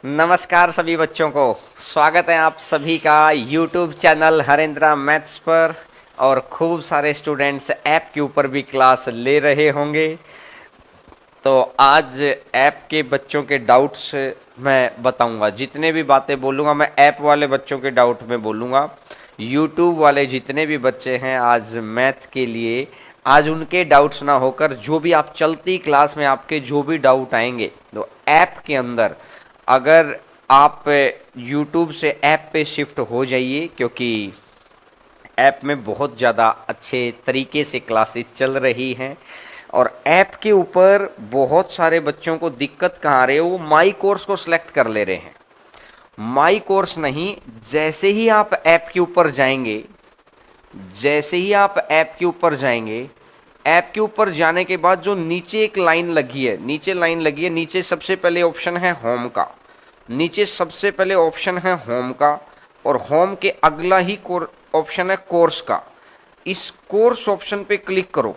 नमस्कार सभी बच्चों को। स्वागत है आप सभी का YouTube चैनल हरेंद्रा मैथ्स पर। और खूब सारे स्टूडेंट्स ऐप के ऊपर भी क्लास ले रहे होंगे। तो आज ऐप के बच्चों के डाउट्स मैं बताऊंगा। जितने भी बातें बोलूंगा मैं ऐप वाले बच्चों के डाउट में बोलूंगा। YouTube वाले जितने भी बच्चे हैं आज मैथ के लिए, आज उनके डाउट्स ना होकर जो भी आप चलती क्लास में आपके जो भी डाउट आएंगे तो ऐप के अंदर, अगर आप YouTube से ऐप पे शिफ्ट हो जाइए, क्योंकि ऐप में बहुत ज़्यादा अच्छे तरीके से क्लासेस चल रही हैं। और ऐप के ऊपर बहुत सारे बच्चों को दिक्कत कहाँ आ रही है, वो माई कोर्स को सिलेक्ट कर ले रहे हैं। माई कोर्स नहीं, जैसे ही आप ऐप के ऊपर जाएंगे, जैसे ही आप ऐप के ऊपर जाएंगे, ऐप के ऊपर जाने के बाद जो नीचे एक लाइन लगी है, नीचे लाइन लगी है, नीचे सबसे पहले ऑप्शन है होम का। नीचे सबसे पहले ऑप्शन है होम का, और होम के अगला ही ऑप्शन है कोर्स का। इस कोर्स ऑप्शन पे क्लिक करो।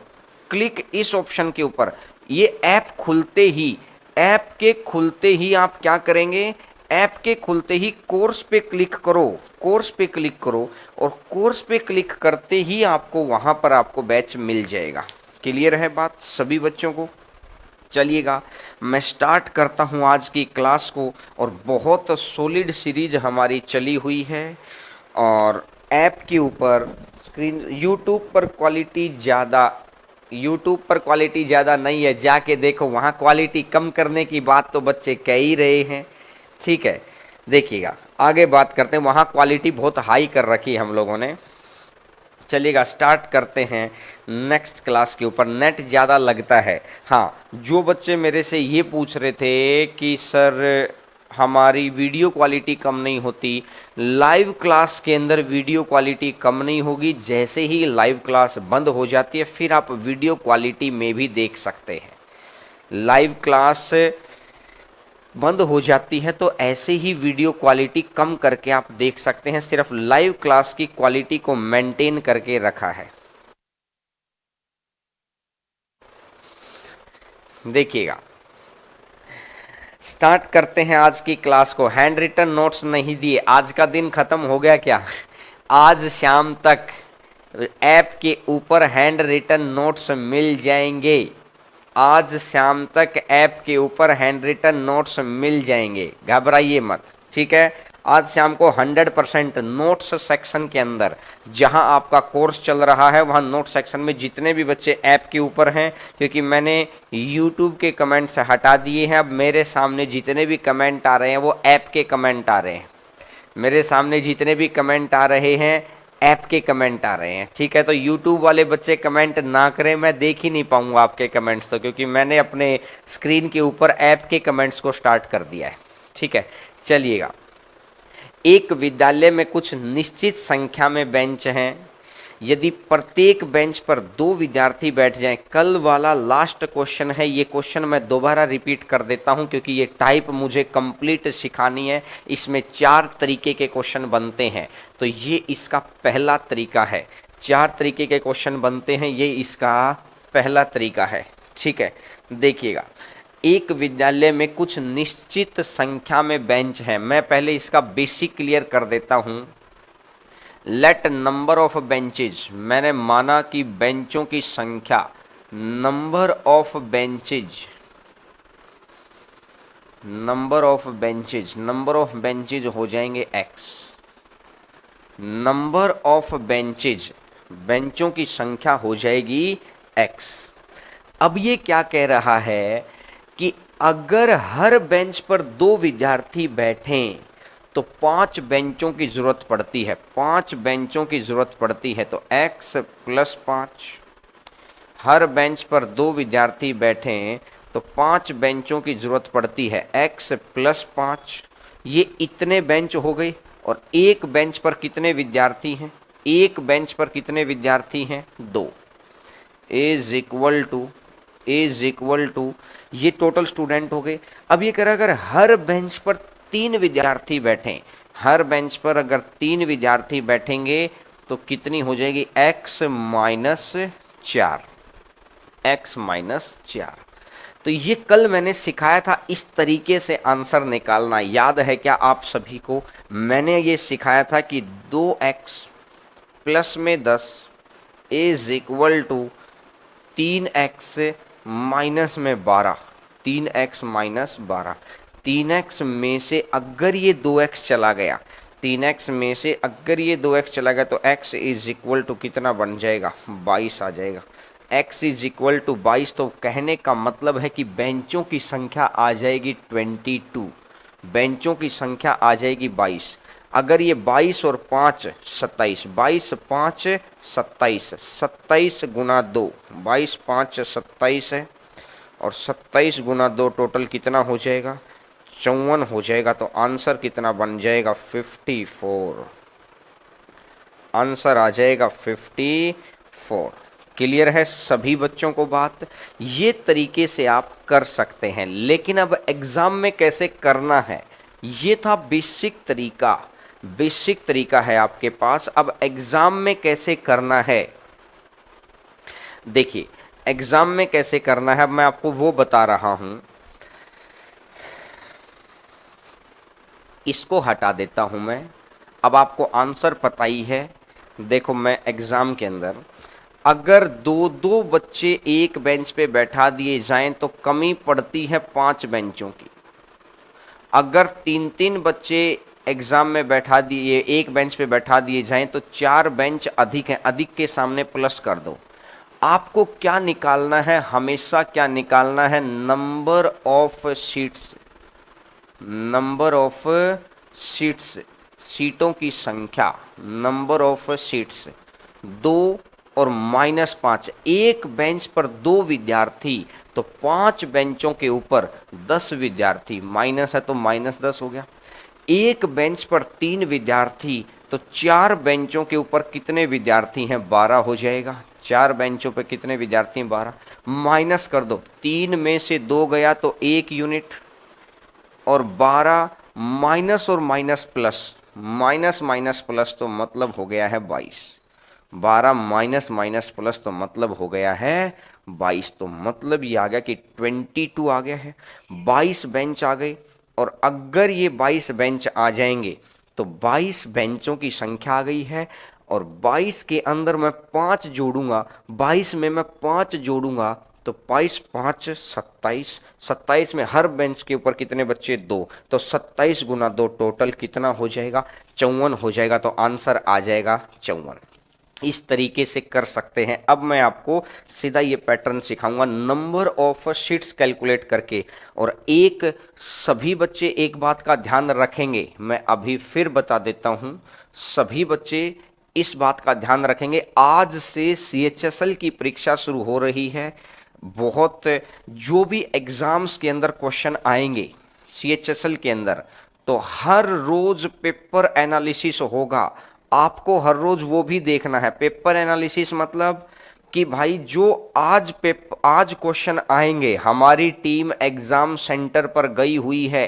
क्लिक इस ऑप्शन के ऊपर। ये ऐप खुलते ही, ऐप के खुलते ही आप क्या करेंगे, ऐप के खुलते ही कोर्स पे क्लिक करो। कोर्स पे क्लिक करो और कोर्स पे क्लिक करते ही आपको वहां पर आपको बैच मिल जाएगा। क्लियर है बात सभी बच्चों को? चलिएगा मैं स्टार्ट करता हूं आज की क्लास को। और बहुत सॉलिड सीरीज हमारी चली हुई है। और ऐप के ऊपर स्क्रीन, यूट्यूब पर क्वालिटी ज़्यादा नहीं है, जाके देखो वहाँ क्वालिटी कम करने की बात तो बच्चे कह ही रहे हैं। ठीक है, देखिएगा आगे बात करते हैं। वहाँ क्वालिटी बहुत हाई कर रखी है हम लोगों ने। चलिएगा स्टार्ट करते हैं नेक्स्ट क्लास के ऊपर। नेट ज़्यादा लगता है। हाँ, जो बच्चे मेरे से ये पूछ रहे थे कि सर हमारी वीडियो क्वालिटी कम नहीं होती, लाइव क्लास के अंदर वीडियो क्वालिटी कम नहीं होगी। जैसे ही लाइव क्लास बंद हो जाती है फिर आप वीडियो क्वालिटी में भी देख सकते हैं। लाइव क्लास बंद हो जाती है तो ऐसे ही वीडियो क्वालिटी कम करके आप देख सकते हैं। सिर्फ लाइव क्लास की क्वालिटी को मेंटेन करके रखा है। देखिएगा स्टार्ट करते हैं आज की क्लास को। हैंड रिटन नोट्स नहीं दिए, आज का दिन खत्म हो गया क्या? आज शाम तक ऐप के ऊपर हैंड रिटन नोट्स मिल जाएंगे। आज शाम तक ऐप के ऊपर हैंड रिटन नोट्स मिल जाएंगे, घबराइए मत। ठीक है, आज शाम को 100% नोट्स सेक्शन के अंदर, जहां आपका कोर्स चल रहा है वहां नोट सेक्शन में जितने भी बच्चे ऐप के ऊपर हैं, क्योंकि मैंने YouTube के कमेंट से हटा दिए हैं, अब मेरे सामने जितने भी कमेंट आ रहे हैं वो ऐप के कमेंट आ रहे हैं। मेरे सामने जितने भी कमेंट आ रहे हैं ऐप के कमेंट आ रहे हैं। ठीक है, तो YouTube वाले बच्चे कमेंट ना करें, मैं देख ही नहीं पाऊंगा आपके कमेंट्स, तो क्योंकि मैंने अपने स्क्रीन के ऊपर ऐप के कमेंट्स को स्टार्ट कर दिया है। ठीक है, चलिएगा। एक विद्यालय में कुछ निश्चित संख्या में बेंच हैं। यदि प्रत्येक बेंच पर 2 विद्यार्थी बैठ जाएं, कल वाला लास्ट क्वेश्चन है। ये क्वेश्चन मैं दोबारा रिपीट कर देता हूं क्योंकि ये टाइप मुझे कंप्लीट सिखानी है। इसमें 4 तरीके के क्वेश्चन बनते हैं, तो ये इसका पहला तरीका है। 4 तरीके के क्वेश्चन बनते हैं, ये इसका पहला तरीका है। ठीक है, देखिएगा। एक विद्यालय में कुछ निश्चित संख्या में बेंच हैं। मैं पहले इसका बेसिक क्लियर कर देता हूं। लेट नंबर ऑफ बेंचेज, मैंने माना कि बेंचों की संख्या, number of benches, number of benches, number of benches हो जाएंगे x। नंबर ऑफ बेंचेज, बेंचों की संख्या हो जाएगी x। अब ये क्या कह रहा है कि अगर हर बेंच पर 2 विद्यार्थी बैठें तो 5 बेंचों की जरूरत पड़ती है। 5 बेंचों की जरूरत पड़ती है, तो x + 5। हर बेंच पर 2 विद्यार्थी बैठें तो 5 बेंचों की जरूरत पड़ती है, x + 5। ये इतने बेंच हो गए। और एक बेंच पर कितने विद्यार्थी हैं? एक बेंच पर कितने विद्यार्थी हैं? 2। इज इक्वल टू ये टोटल स्टूडेंट हो गए। अब ये कह रहा है अगर हर बेंच पर 3 विद्यार्थी बैठें, हर बेंच पर अगर 3 विद्यार्थी बैठेंगे तो कितनी हो जाएगी? x - 4। x - 4। तो ये कल मैंने सिखाया था इस तरीके से आंसर निकालना, याद है क्या आप सभी को? मैंने ये सिखाया था कि 2x प्लस में 10 is equal to 3x minus में 12, 3x माइनस 12। 3x में से अगर ये 2x चला गया, 3x में से अगर ये 2x चला गया तो x इज इक्वल टू कितना बन जाएगा? 22 आ जाएगा। x इज इक्वल टू 22, तो कहने का मतलब है कि बेंचों की संख्या आ जाएगी 22, बेंचों की संख्या आ जाएगी 22। अगर ये 22 और 5 27, 22 5 27, 27 गुना 2, 22 5 27 है और 27 गुना 2 टोटल कितना हो जाएगा? 54 हो जाएगा। तो आंसर कितना बन जाएगा? 54। आंसर आ जाएगा 54। क्लियर है सभी बच्चों को बात? ये तरीके से आप कर सकते हैं, लेकिन अब एग्जाम में कैसे करना है, ये था बेसिक तरीका, बेसिक तरीका है आपके पास। अब एग्जाम में कैसे करना है, देखिए एग्जाम में कैसे करना है, अब मैं आपको वो बता रहा हूं। इसको हटा देता हूं मैं, अब आपको आंसर पता ही है। देखो मैं एग्जाम के अंदर अगर 2-2 बच्चे एक बेंच पे बैठा दिए जाएं तो कमी पड़ती है 5 बेंचों की। अगर 3-3 बच्चे एग्जाम में बैठा दिए, एक बेंच पे बैठा दिए जाएं तो 4 बेंच अधिक हैं, अधिक के सामने प्लस कर दो। आपको क्या निकालना है, हमेशा क्या निकालना है? Number of seats, number of seats, सीटों की संख्या, नंबर ऑफ सीट्स 2 और -5। एक बेंच पर 2 विद्यार्थी तो 5 बेंचों के ऊपर 10 विद्यार्थी, माइनस है तो -10 हो गया। एक बेंच पर 3 विद्यार्थी तो 4 बेंचों के ऊपर कितने विद्यार्थी हैं? 12 हो जाएगा। 4 बेंचों पर कितने विद्यार्थी हैं? 12। माइनस कर दो, 3 में से 2 गया तो 1 यूनिट और 12 माइनस और minus plus, minus minus plus तो मतलब हो गया है 22। 12 माइनस माइनस प्लस तो मतलब हो गया है 22। तो मतलब ये आ गया कि 22 आ गया है। 22 बेंच आ गए, और अगर ये 22 बेंच आ जाएंगे तो 22 बेंचों की संख्या आ गई है। और 22 के अंदर मैं 5 जोड़ूंगा, 22 में मैं 5 जोड़ूंगा तो 22 5 27, 27 में हर बेंच के ऊपर कितने बच्चे? 2, तो 27 गुना 2 टोटल कितना हो जाएगा? 54 हो जाएगा। तो आंसर आ जाएगा 54। इस तरीके से कर सकते हैं। अब मैं आपको सीधा ये पैटर्न सिखाऊंगा नंबर ऑफ शीट्स कैलकुलेट करके। और एक सभी बच्चे एक बात का ध्यान रखेंगे, मैं अभी फिर बता देता हूं, सभी बच्चे इस बात का ध्यान रखेंगे। आज से CHSL की परीक्षा शुरू हो रही है। बहुत जो भी एग्जाम्स के अंदर क्वेश्चन आएंगे CHSL के अंदर, तो हर रोज पेपर एनालिसिस होगा। आपको हर रोज वो भी देखना है। पेपर एनालिसिस मतलब कि भाई जो आज क्वेश्चन आएंगे, हमारी टीम एग्जाम सेंटर पर गई हुई है,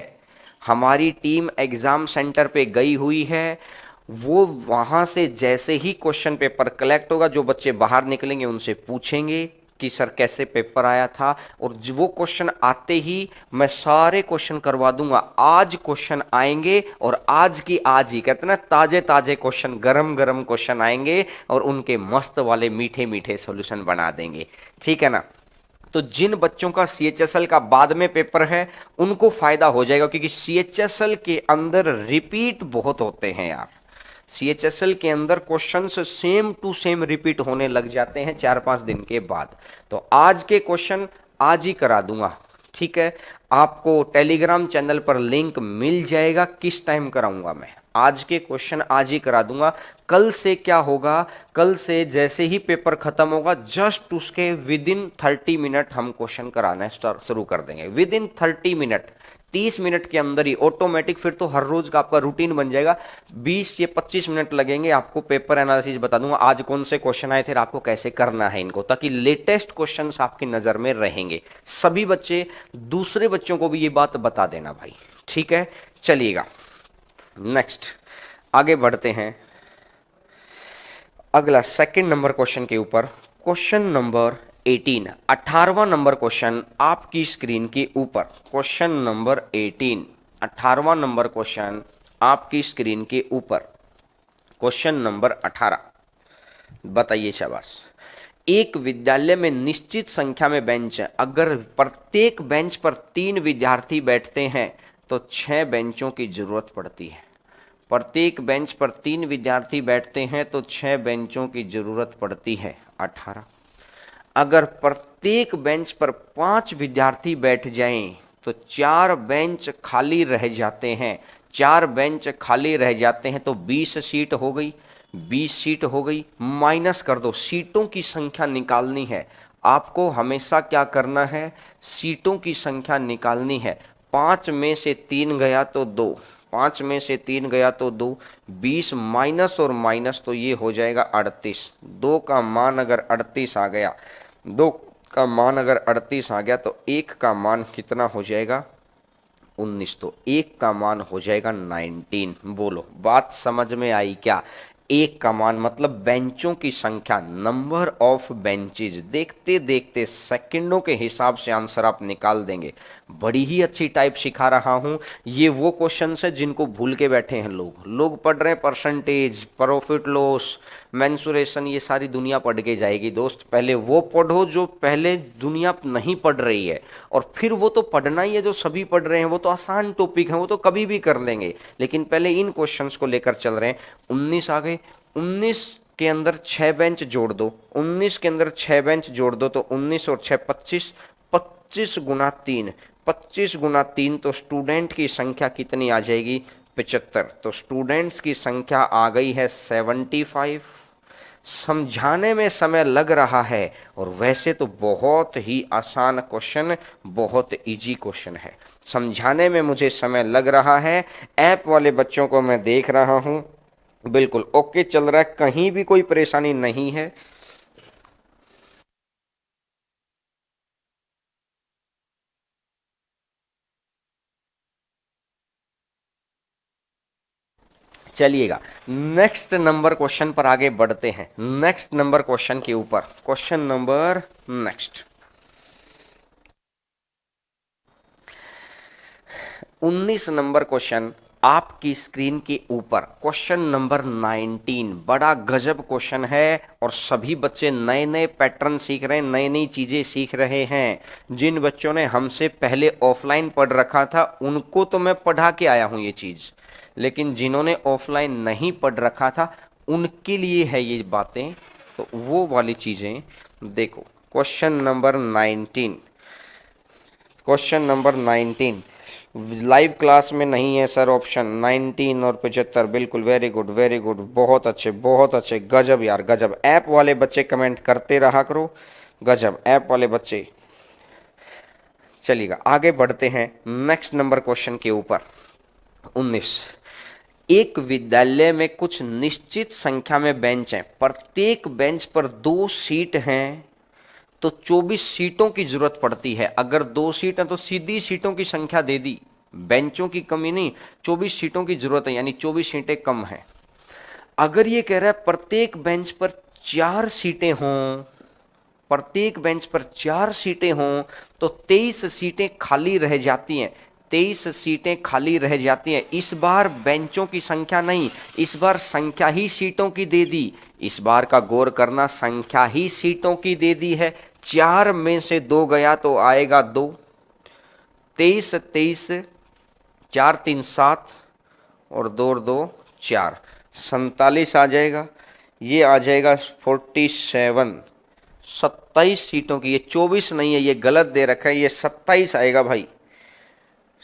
हमारी टीम एग्जाम सेंटर पे गई हुई है, वो वहां से जैसे ही क्वेश्चन पेपर कलेक्ट होगा, जो बच्चे बाहर निकलेंगे उनसे पूछेंगे कि सर कैसे पेपर आया था, और वो क्वेश्चन आते ही मैं सारे क्वेश्चन करवा दूंगा। आज क्वेश्चन आएंगे और आज की आज ही, कहते ना ताजे ताजे क्वेश्चन, गरम गरम क्वेश्चन आएंगे और उनके मस्त वाले मीठे मीठे सॉल्यूशन बना देंगे। ठीक है ना? तो जिन बच्चों का CHSL का बाद में पेपर है उनको फायदा हो जाएगा, क्योंकि CHSL के अंदर रिपीट बहुत होते हैं यार। CHSL के अंदर questions same to same repeat होने लग जाते हैं 4-5 दिन के बाद। तो आज के क्वेश्चन आज ही करा दूंगा। ठीक है, आपको टेलीग्राम चैनल पर लिंक मिल जाएगा। किस टाइम कराऊंगा मैं? आज के क्वेश्चन आज ही करा दूंगा। कल से क्या होगा, कल से जैसे ही पेपर खत्म होगा जस्ट उसके विद इन 30 मिनट हम क्वेश्चन कराना शुरू कर देंगे। विद इन 30 मिनट, 30 मिनट के अंदर ही ऑटोमेटिक फिर तो हर रोज का आपका रूटीन बन जाएगा। 20 या 25 मिनट लगेंगे, आपको पेपर एनालिसिस बता दूंगा, आज कौन से क्वेश्चन आए थे, आपको कैसे करना है इनको, ताकि लेटेस्ट क्वेश्चंस आपकी नजर में रहेंगे। सभी बच्चे, दूसरे बच्चों को भी ये बात बता देना भाई। ठीक है, चलिएगा नेक्स्ट आगे बढ़ते हैं। अगला सेकंड नंबर क्वेश्चन के ऊपर, क्वेश्चन नंबर 18, 18वां नंबर क्वेश्चन आपकी स्क्रीन के ऊपर। क्वेश्चन नंबर 18, 18वां नंबर क्वेश्चन आपकी स्क्रीन के ऊपर। क्वेश्चन नंबर 18, बताइए शाबाश। एक विद्यालय में निश्चित संख्या में बेंच है, अगर प्रत्येक बेंच पर 3 विद्यार्थी बैठते हैं तो 6 बेंचों की जरूरत पड़ती है। प्रत्येक बेंच पर 3 विद्यार्थी बैठते हैं तो 6 बेंचों की जरूरत पड़ती है। 18, अगर प्रत्येक बेंच पर 5 विद्यार्थी बैठ जाएं तो 4 बेंच खाली रह जाते हैं। 4 बेंच खाली रह जाते हैं तो 20 सीट हो गई। 20 सीट हो गई, माइनस कर दो, सीटों की संख्या निकालनी है आपको। हमेशा क्या करना है, सीटों की संख्या निकालनी है। 5 में से 3 गया तो 2, 5 में से 3 गया तो 2, 20 माइनस और माइनस तो ये हो जाएगा 38। 2 का मान अगर 38 आ गया, 2 का मान अगर 38 आ गया तो 1 का मान कितना हो जाएगा, 19। तो 1 का मान हो जाएगा 19। बोलो बात समझ में आई क्या। 1 का मान मतलब बेंचों की संख्या, नंबर ऑफ बेंचेज। देखते देखते सेकंडों के हिसाब से आंसर आप निकाल देंगे। बड़ी ही अच्छी टाइप सिखा रहा हूं। ये वो क्वेश्चन है जिनको भूल के बैठे हैं लोग पढ़ रहे हैं परसेंटेज, प्रॉफिट लॉस, मेंसुरेशन, ये सारी दुनिया पढ़ के जाएगी दोस्त। पहले वो पढ़ो जो पहले दुनिया नहीं पढ़ रही है, और फिर वो तो पढ़ना ही है जो सभी पढ़ रहे हैं। वो तो आसान टॉपिक है, वो तो कभी भी कर लेंगे, लेकिन पहले इन क्वेश्चंस को लेकर चल रहे हैं। 19 आ गए, 19 के अंदर 6 बेंच जोड़ दो, 19 के अंदर 6 बेंच जोड़ दो तो 19 और 6 25, 25 गुना 3, 25 गुना 3 तो स्टूडेंट की संख्या कितनी आ जाएगी, 75। तो स्टूडेंट्स की संख्या आ गई है 75। समझाने में समय लग रहा है, और वैसे तो बहुत ही आसान क्वेश्चन, बहुत इजी क्वेश्चन है। समझाने में मुझे समय लग रहा है। ऐप वाले बच्चों को मैं देख रहा हूं, बिल्कुल ओके चल रहा है, कहीं भी कोई परेशानी नहीं है। चलिएगा नेक्स्ट नंबर क्वेश्चन पर आगे बढ़ते हैं। नेक्स्ट नंबर क्वेश्चन के ऊपर, question number next 19 number question आपकी स्क्रीन के ऊपर। क्वेश्चन नंबर 19 बड़ा गजब क्वेश्चन है, और सभी बच्चे नए नए पैटर्न सीख रहे हैं, नई नई चीजें सीख रहे हैं। जिन बच्चों ने हमसे पहले ऑफलाइन पढ़ रखा था उनको तो मैं पढ़ा के आया हूं ये चीज, लेकिन जिन्होंने ऑफलाइन नहीं पढ़ रखा था उनके लिए है ये बातें। तो वो वाली चीजें देखो। Question number 19, question number 19 live class में नहीं है सर ऑप्शन। 19 और 75, बिल्कुल वेरी गुड वेरी गुड, बहुत अच्छे बहुत अच्छे, गजब यार गजब। ऐप वाले बच्चे कमेंट करते रहा करो, गजब ऐप वाले बच्चे। चलिएगा आगे बढ़ते हैं नेक्स्ट नंबर क्वेश्चन के ऊपर। 19, एक विद्यालय में कुछ निश्चित संख्या में बेंच हैं, प्रत्येक बेंच पर 2 सीट हैं तो 24 सीटों की जरूरत पड़ती है। अगर 2 सीट है तो सीधी सीटों की संख्या दे दी, बेंचों की कमी नहीं, 24 सीटों की जरूरत है, यानी 24 सीटें कम है। अगर ये कह रहा है प्रत्येक बेंच पर 4 सीटें हों, प्रत्येक बेंच पर 4 सीटें हों तो 23 सीटें खाली रह जाती हैं। 23 सीटें खाली रह जाती हैं। इस बार बेंचों की संख्या नहीं, इस बार संख्या ही सीटों की दे दी। इस बार का गौर करना, संख्या ही सीटों की दे दी है। 4 में से 2 गया तो आएगा 2, 23 23, 4 3 7 और 2 2 4, 47 आ जाएगा। ये आ जाएगा 47, 27 सीटों की। ये 24 नहीं है, ये गलत दे रखा है, ये 27 आएगा भाई।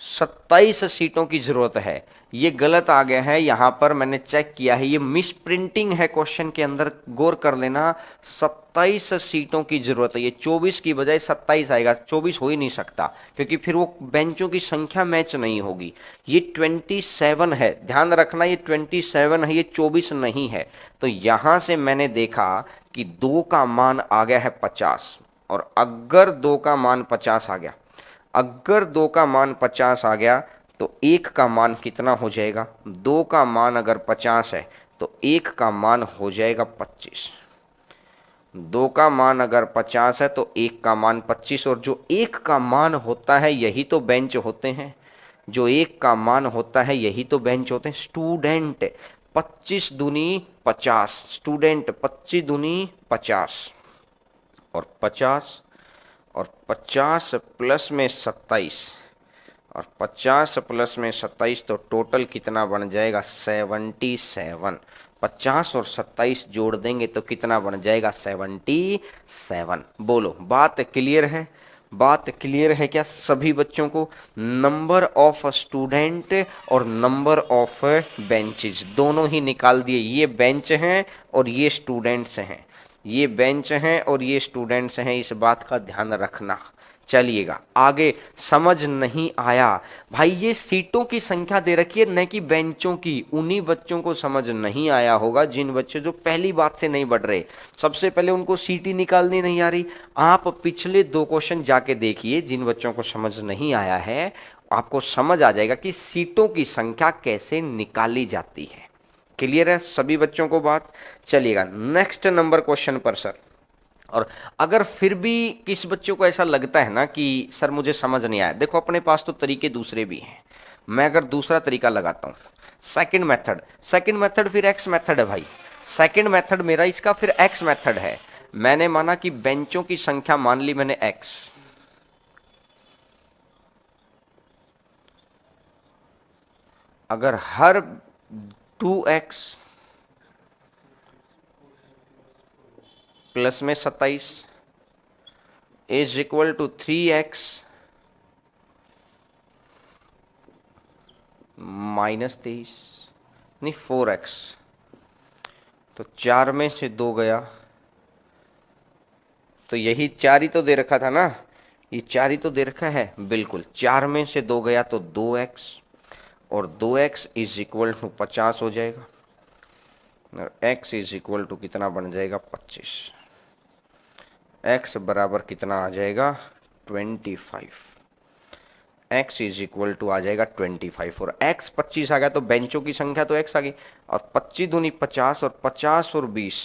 27 सीटों की जरूरत है, ये गलत आ गया है। यहां पर मैंने चेक किया है, ये मिस प्रिंटिंग है क्वेश्चन के अंदर, गौर कर लेना। 27 सीटों की जरूरत है, ये 24 की बजाय 27 आएगा। 24 हो ही नहीं सकता क्योंकि फिर वो बेंचों की संख्या मैच नहीं होगी। ये 27 है, ध्यान रखना, ये 27 है, ये 24 नहीं है। तो यहां से मैंने देखा कि 2 का मान आ गया है 50, और अगर 2 का मान 50 आ गया, अगर 2 का मान 50 आ गया तो 1 का मान कितना हो जाएगा। 2 का मान अगर 50 है तो 1 का मान हो जाएगा 25। दो का मान अगर 50 है तो एक का मान 25, और जो एक का मान होता है यही तो बेंच होते हैं, जो एक का मान होता है यही तो बेंच होते हैं। स्टूडेंट 25 दूनी 50, स्टूडेंट 25 दूनी 50, और 50 और 50 प्लस में 27, और 50 प्लस में 27 तो टोटल कितना बन जाएगा 77। 50 और 27 जोड़ देंगे तो कितना बन जाएगा 77। बोलो बात क्लियर है? बात क्लियर है क्या सभी बच्चों को? नंबर ऑफ स्टूडेंट और नंबर ऑफ बेंचेज दोनों ही निकाल दिए। ये बेंच हैं और ये स्टूडेंट्स हैं, ये बेंच हैं और ये स्टूडेंट्स हैं, इस बात का ध्यान रखना। चलिएगा आगे। समझ नहीं आया भाई, ये सीटों की संख्या दे रखी है न कि बेंचों की। उन्हीं बच्चों को समझ नहीं आया होगा जिन बच्चों जो पहली बात से नहीं बढ़ रहे, सबसे पहले उनको सीट ही निकालनी नहीं आ रही। आप पिछले 2 क्वेश्चन जाके देखिए, जिन बच्चों को समझ नहीं आया है आपको समझ आ जाएगा कि सीटों की संख्या कैसे निकाली जाती है। क्लियर है सभी बच्चों को बात? चलिएगा नेक्स्ट नंबर क्वेश्चन पर सर। और अगर फिर भी किस बच्चों को ऐसा लगता है ना कि सर मुझे समझ नहीं आया, देखो अपने पास तो तरीके दूसरे भी हैं। मैं अगर दूसरा तरीका लगाता हूं, सेकंड मेथड, सेकंड मेथड फिर एक्स मेथड है भाई। सेकंड मेथड मेरा इसका फिर एक्स मेथड है। मैंने माना कि बेंचों की संख्या मान ली मैंने एक्स, अगर हर 2x प्लस में 27 is equal to 3x minus 23, नहीं 4x, तो 4 में से 2 गया तो यही 4 ही तो दे रखा था ना, ये 4 ही तो दे रखा है बिल्कुल। 4 में से 2 गया तो 2x, और 2x इज इक्वल टू 50 हो जाएगा, और x इज इक्वल टू कितना बन जाएगा 25। x बराबर कितना आ जाएगा 25, x इज इक्वल टू आ जाएगा 25, और x 25 आ गया तो बेंचों की संख्या तो x आ गई, और 25 दूनी 50, और 50 और 20,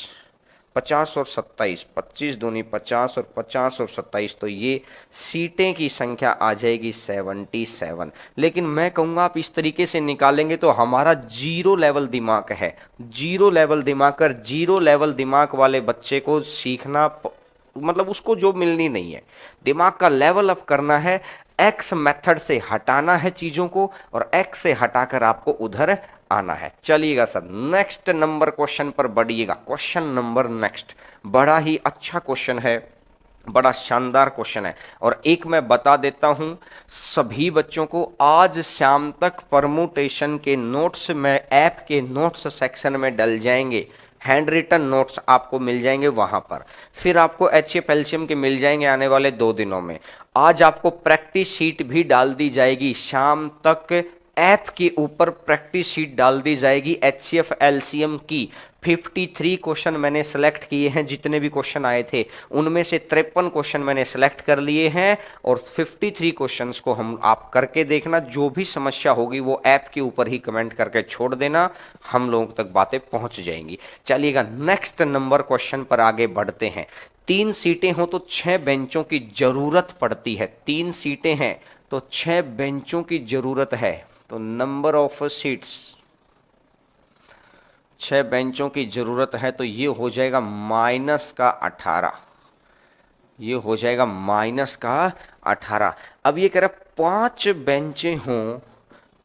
50 और 27, 25 दूनी 50 और 50 और 27, तो ये सीटें की संख्या आ जाएगी 77। लेकिन मैं कहूँगा आप इस तरीके से निकालेंगे तो हमारा जीरो लेवल दिमाग है, जीरो लेवल दिमाग कर, जीरो लेवल दिमाग वाले बच्चे को सीखना मतलब उसको जो मिलनी नहीं है, दिमाग का लेवल अप करना है। एक्स मेथड से हटाना है चीजों को, और एक्स से हटाकर आपको उधर आना है। चलिएगा सर नेक्स्ट नंबर क्वेश्चन पर बढ़िएगा। क्वेश्चन नंबर नेक्स्ट बड़ा ही अच्छा क्वेश्चन है, बड़ा शानदार क्वेश्चन है, और एक मैं बता देता हूं सभी बच्चों को, आज शाम तक परमुटेशन के नोट्स में ऐप के नोट्स सेक्शन में डल जाएंगे। हैंड रिटन नोट्स आपको मिल जाएंगे वहां पर, फिर आपको HF एलसीएम के मिल जाएंगे आने वाले 2 दिनों में। आज आपको प्रैक्टिस शीट भी डाल दी जाएगी, शाम तक ऐप के ऊपर प्रैक्टिस शीट डाल दी जाएगी HCF एलसीएम की। 53 क्वेश्चन मैंने सेलेक्ट किए हैं, जितने भी क्वेश्चन आए थे उनमें से 53 क्वेश्चन मैंने सेलेक्ट कर लिए हैं, और 53 क्वेश्चंस को हम आप करके देखना। जो भी समस्या होगी वो ऐप के ऊपर ही कमेंट करके छोड़ देना, हम लोगों तक बातें पहुंच जाएंगी। चलिएगा नेक्स्ट नंबर क्वेश्चन पर आगे बढ़ते हैं। 3 सीटें हो तो 6 बेंचों की जरूरत पड़ती है। 3 सीटें हैं तो 6 बेंचों की जरूरत है, तो नंबर ऑफ सीट्स 6 बेंचों की जरूरत है, तो ये हो जाएगा माइनस का 18, ये हो जाएगा माइनस का 18। अब ये कह रहा 5 बेंचें हों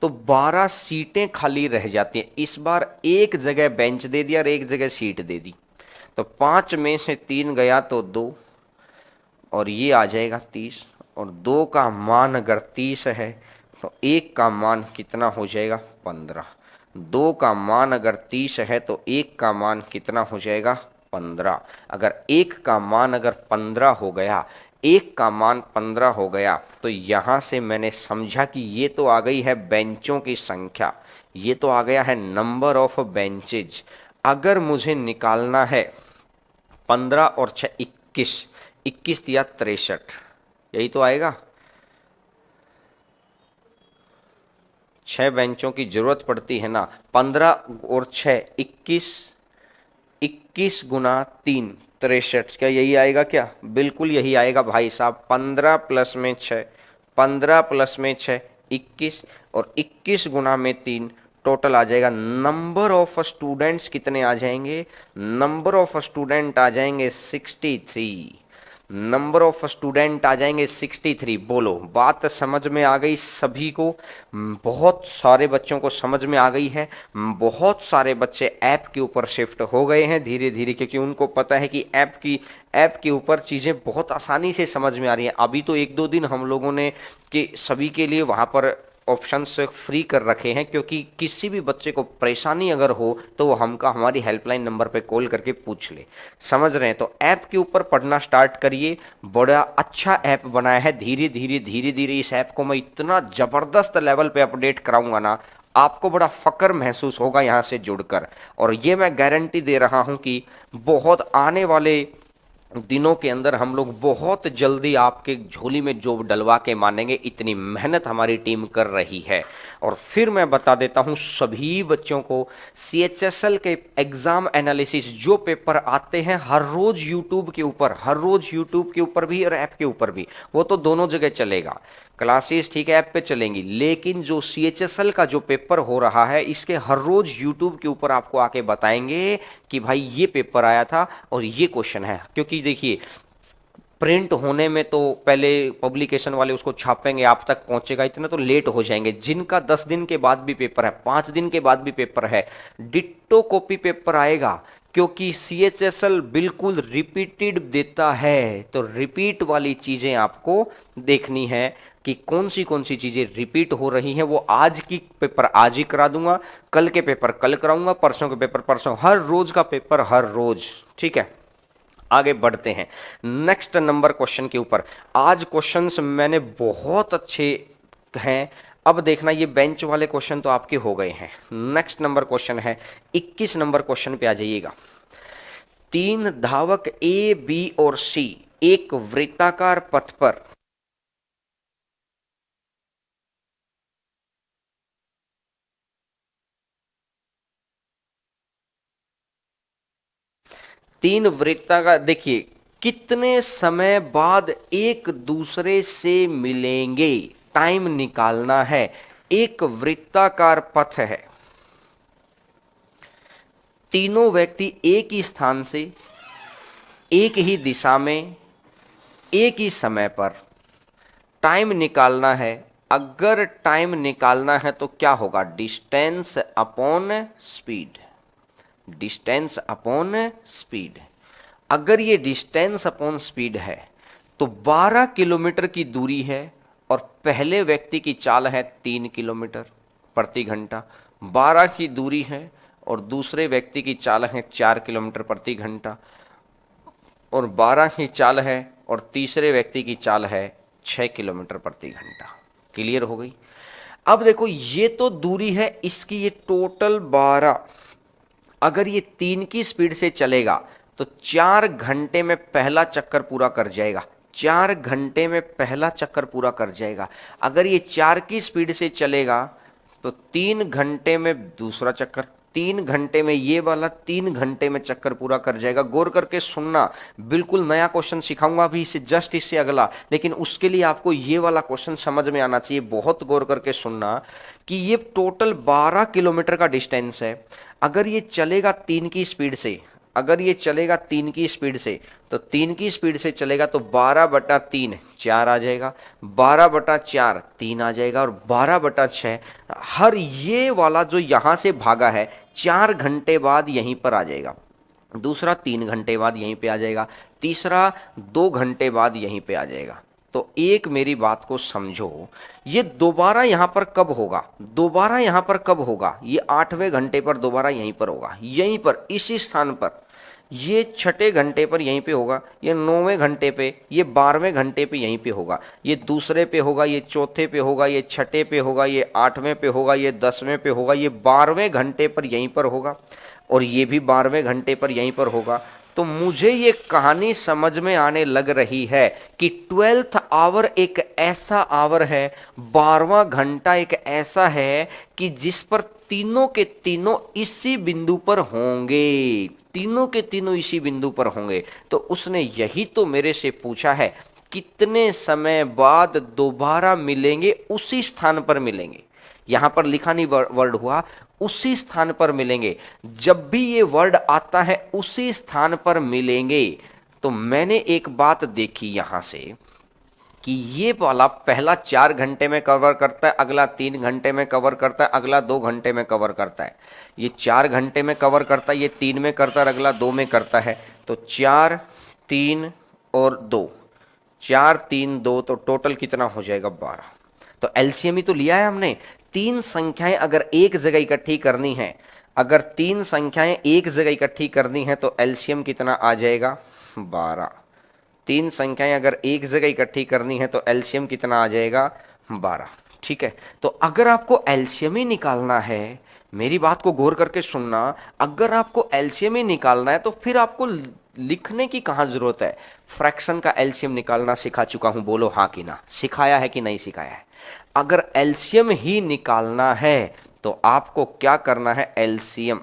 तो 12 सीटें खाली रह जाती हैं। इस बार एक जगह बेंच दे दिया और एक जगह सीट दे दी, तो 5 में से 3 गया तो 2, और ये आ जाएगा 30, और 2 का मान अगर 30 है तो 1 का मान कितना हो जाएगा 15। 2 का मान अगर 30 है तो 1 का मान कितना हो जाएगा 15। अगर 1 का मान अगर 15 हो गया, 1 का मान 15 हो गया, तो यहां से मैंने समझा कि ये तो आ गई है बेंचों की संख्या, ये तो आ गया है नंबर ऑफ बेंचेज। अगर मुझे निकालना है 15 और 6 21, 21 दिया 63, यही तो आएगा। 6 बेंचों की जरूरत पड़ती है ना, 15 और 6 21, 21 गुना 3 63, क्या यही आएगा क्या? बिल्कुल यही आएगा भाई साहब। 15 प्लस में 6, 15 प्लस में 6 21, और 21 गुना में 3, टोटल आ जाएगा नंबर ऑफ स्टूडेंट्स कितने आ जाएंगे? नंबर ऑफ स्टूडेंट आ जाएंगे 63। नंबर ऑफ स्टूडेंट आ जाएंगे 63। बोलो, बात समझ में आ गई सभी को? बहुत सारे बच्चों को समझ में आ गई है। बहुत सारे बच्चे ऐप के ऊपर शिफ्ट हो गए हैं धीरे धीरे, क्योंकि उनको पता है कि ऐप के ऊपर चीज़ें बहुत आसानी से समझ में आ रही हैं। अभी तो 1-2 दिन हम लोगों ने कि सभी के लिए वहाँ पर ऑप्शंस फ्री कर रखे हैं, क्योंकि किसी भी बच्चे को परेशानी अगर हो तो वो हमारी हेल्पलाइन नंबर पे कॉल करके पूछ ले। समझ रहे हैं? तो ऐप के ऊपर पढ़ना स्टार्ट करिए। बड़ा अच्छा ऐप बनाया है। धीरे धीरे इस ऐप को मैं इतना ज़बरदस्त लेवल पे अपडेट कराऊंगा ना, आपको बड़ा फक्र महसूस होगा यहाँ से जुड़कर। और ये मैं गारंटी दे रहा हूँ कि बहुत आने वाले दिनों के अंदर हम लोग बहुत जल्दी आपके झोली में जॉब डलवा के मानेंगे। इतनी मेहनत हमारी टीम कर रही है। और फिर मैं बता देता हूं सभी बच्चों को, CHSL के एग्जाम एनालिसिस जो पेपर आते हैं हर रोज यूट्यूब के ऊपर, हर रोज यूट्यूब के ऊपर भी और ऐप के ऊपर भी, वो तो दोनों जगह चलेगा। क्लासेस ठीक है ऐप पे चलेंगी, लेकिन जो CHSL का जो पेपर हो रहा है इसके हर रोज यूट्यूब के ऊपर आपको आके बताएंगे कि भाई ये पेपर आया था और ये क्वेश्चन है। क्योंकि देखिए, प्रिंट होने में तो पहले पब्लिकेशन वाले उसको छापेंगे, आप तक पहुंचेगा, इतना तो लेट हो जाएंगे। जिनका 10 दिन के बाद भी पेपर है, 5 दिन के बाद भी पेपर है, डिट्टो कॉपी पेपर आएगा, क्योंकि CHSL बिल्कुल रिपीटेड देता है। तो रिपीट वाली चीजें आपको देखनी है कि कौन सी चीजें रिपीट हो रही हैं। वो आज की पेपर आज ही करा दूंगा, कल के पेपर कल कराऊंगा, परसों के पेपर परसों, हर रोज का पेपर हर रोज। ठीक है, आगे बढ़ते हैं नेक्स्ट नंबर क्वेश्चन के ऊपर। आज क्वेश्चंस मैंने बहुत अच्छे हैं। अब देखना, ये बेंच वाले क्वेश्चन तो आपके हो गए हैं। नेक्स्ट नंबर क्वेश्चन है 21 नंबर क्वेश्चन पे आ जाइएगा। 3 धावक A, B और C एक वृत्ताकार पथ पर तीन वृत्ताकार, देखिए कितने समय बाद एक दूसरे से मिलेंगे, टाइम निकालना है। एक वृत्ताकार पथ है, तीनों व्यक्ति एक ही स्थान से, एक ही दिशा में, एक ही समय पर, टाइम निकालना है। अगर टाइम निकालना है तो क्या होगा? Distance upon speed, distance upon speed. अगर ये डिस्टेंस अपॉन स्पीड है तो 12 किलोमीटर की दूरी है और पहले व्यक्ति की चाल है 3 किलोमीटर प्रति घंटा। 12 की दूरी है और दूसरे व्यक्ति की चाल है 4 किलोमीटर प्रति घंटा, और 12 की चाल है और तीसरे व्यक्ति की चाल है 6 किलोमीटर प्रति घंटा। क्लियर हो गई? अब देखो, ये तो दूरी है इसकी, ये टोटल 12। अगर ये 3 की स्पीड से चलेगा तो 4 घंटे में पहला चक्कर पूरा कर जाएगा, 4 घंटे में पहला चक्कर पूरा कर जाएगा। अगर ये 4 की स्पीड से चलेगा तो 3 घंटे में दूसरा चक्कर, 3 घंटे में ये वाला, 3 घंटे में चक्कर पूरा कर जाएगा। गौर करके सुनना, बिल्कुल नया क्वेश्चन सिखाऊंगा अभी इससे जस्ट इससे अगला, लेकिन उसके लिए आपको ये वाला क्वेश्चन समझ में आना चाहिए। बहुत गौर करके सुनना कि ये टोटल 12 किलोमीटर का डिस्टेंस है। अगर ये चलेगा 3 की स्पीड से, अगर ये चलेगा 3 की स्पीड से, तो 3 की स्पीड से चलेगा तो 12/3 4 आ जाएगा, 12/4 3 आ जाएगा, और 12/6 हर ये वाला जो यहां से भागा है 4 घंटे बाद यहीं पर आ जाएगा, दूसरा 3 घंटे बाद यहीं पे आ जाएगा, तीसरा 2 घंटे बाद यहीं पे आ जाएगा। तो एक मेरी बात को समझो, ये दोबारा यहां पर कब होगा? दोबारा यहां पर कब होगा? ये 8वें घंटे पर दोबारा यहीं पर होगा, यहीं पर इसी स्थान पर। ये 6ठे घंटे पर यहीं पे होगा, ये 9वें घंटे पे, ये 12वें घंटे पे यहीं पे होगा, ये दूसरे पे होगा, ये चौथे पे होगा, ये 6ठे पे होगा, ये 8वें पे होगा, ये 10वें पे होगा, ये 12वें घंटे पर यहीं पर होगा। और ये भी 12वें घंटे पर यहीं पर होगा। तो मुझे ये कहानी समझ में आने लग रही है कि 12th आवर एक ऐसा आवर है, 12वां घंटा एक ऐसा है कि जिस पर तीनों के तीनों इसी बिंदु पर होंगे, तीनों के तीनों इसी बिंदु पर होंगे। तो उसने यही तो मेरे से पूछा है, कितने समय बाद दोबारा मिलेंगे, उसी स्थान पर मिलेंगे। यहां पर लिखा नहीं वर्ड हुआ, उसी स्थान पर मिलेंगे। जब भी ये वर्ड आता है उसी स्थान पर मिलेंगे। तो मैंने एक बात देखी यहां से कि ये वाला पहला 4 घंटे में कवर करता है, अगला 3 घंटे में कवर करता है, अगला 2 घंटे में कवर करता है। ये 4 घंटे में कवर करता है, ये 3 में करता है, अगला 2 में करता है। तो 4, 3 और 2, 4, 3, 2, तो टोटल कितना हो जाएगा 12। तो एलसीएम ही तो लिया है हमने। 3 संख्याएं अगर एक जगह इकट्ठी करनी है, अगर 3 संख्याएं एक जगह इकट्ठी करनी है तो एलसीएम कितना आ जाएगा 12। 3 संख्याएं अगर एक जगह इकट्ठी करनी है तो एलसीएम कितना आ जाएगा 12। ठीक है, तो अगर आपको एलसीएम ही निकालना है, मेरी बात को गौर करके सुनना, अगर आपको एलसीएम ही निकालना है तो फिर आपको लिखने की कहां जरूरत है। फ्रैक्शन का एलसीएम निकालना सिखा चुका हूं, बोलो हाँ कि ना, सिखाया है कि नहीं सिखाया है। अगर एलसीएम ही निकालना है तो आपको क्या करना है, एलसीएम।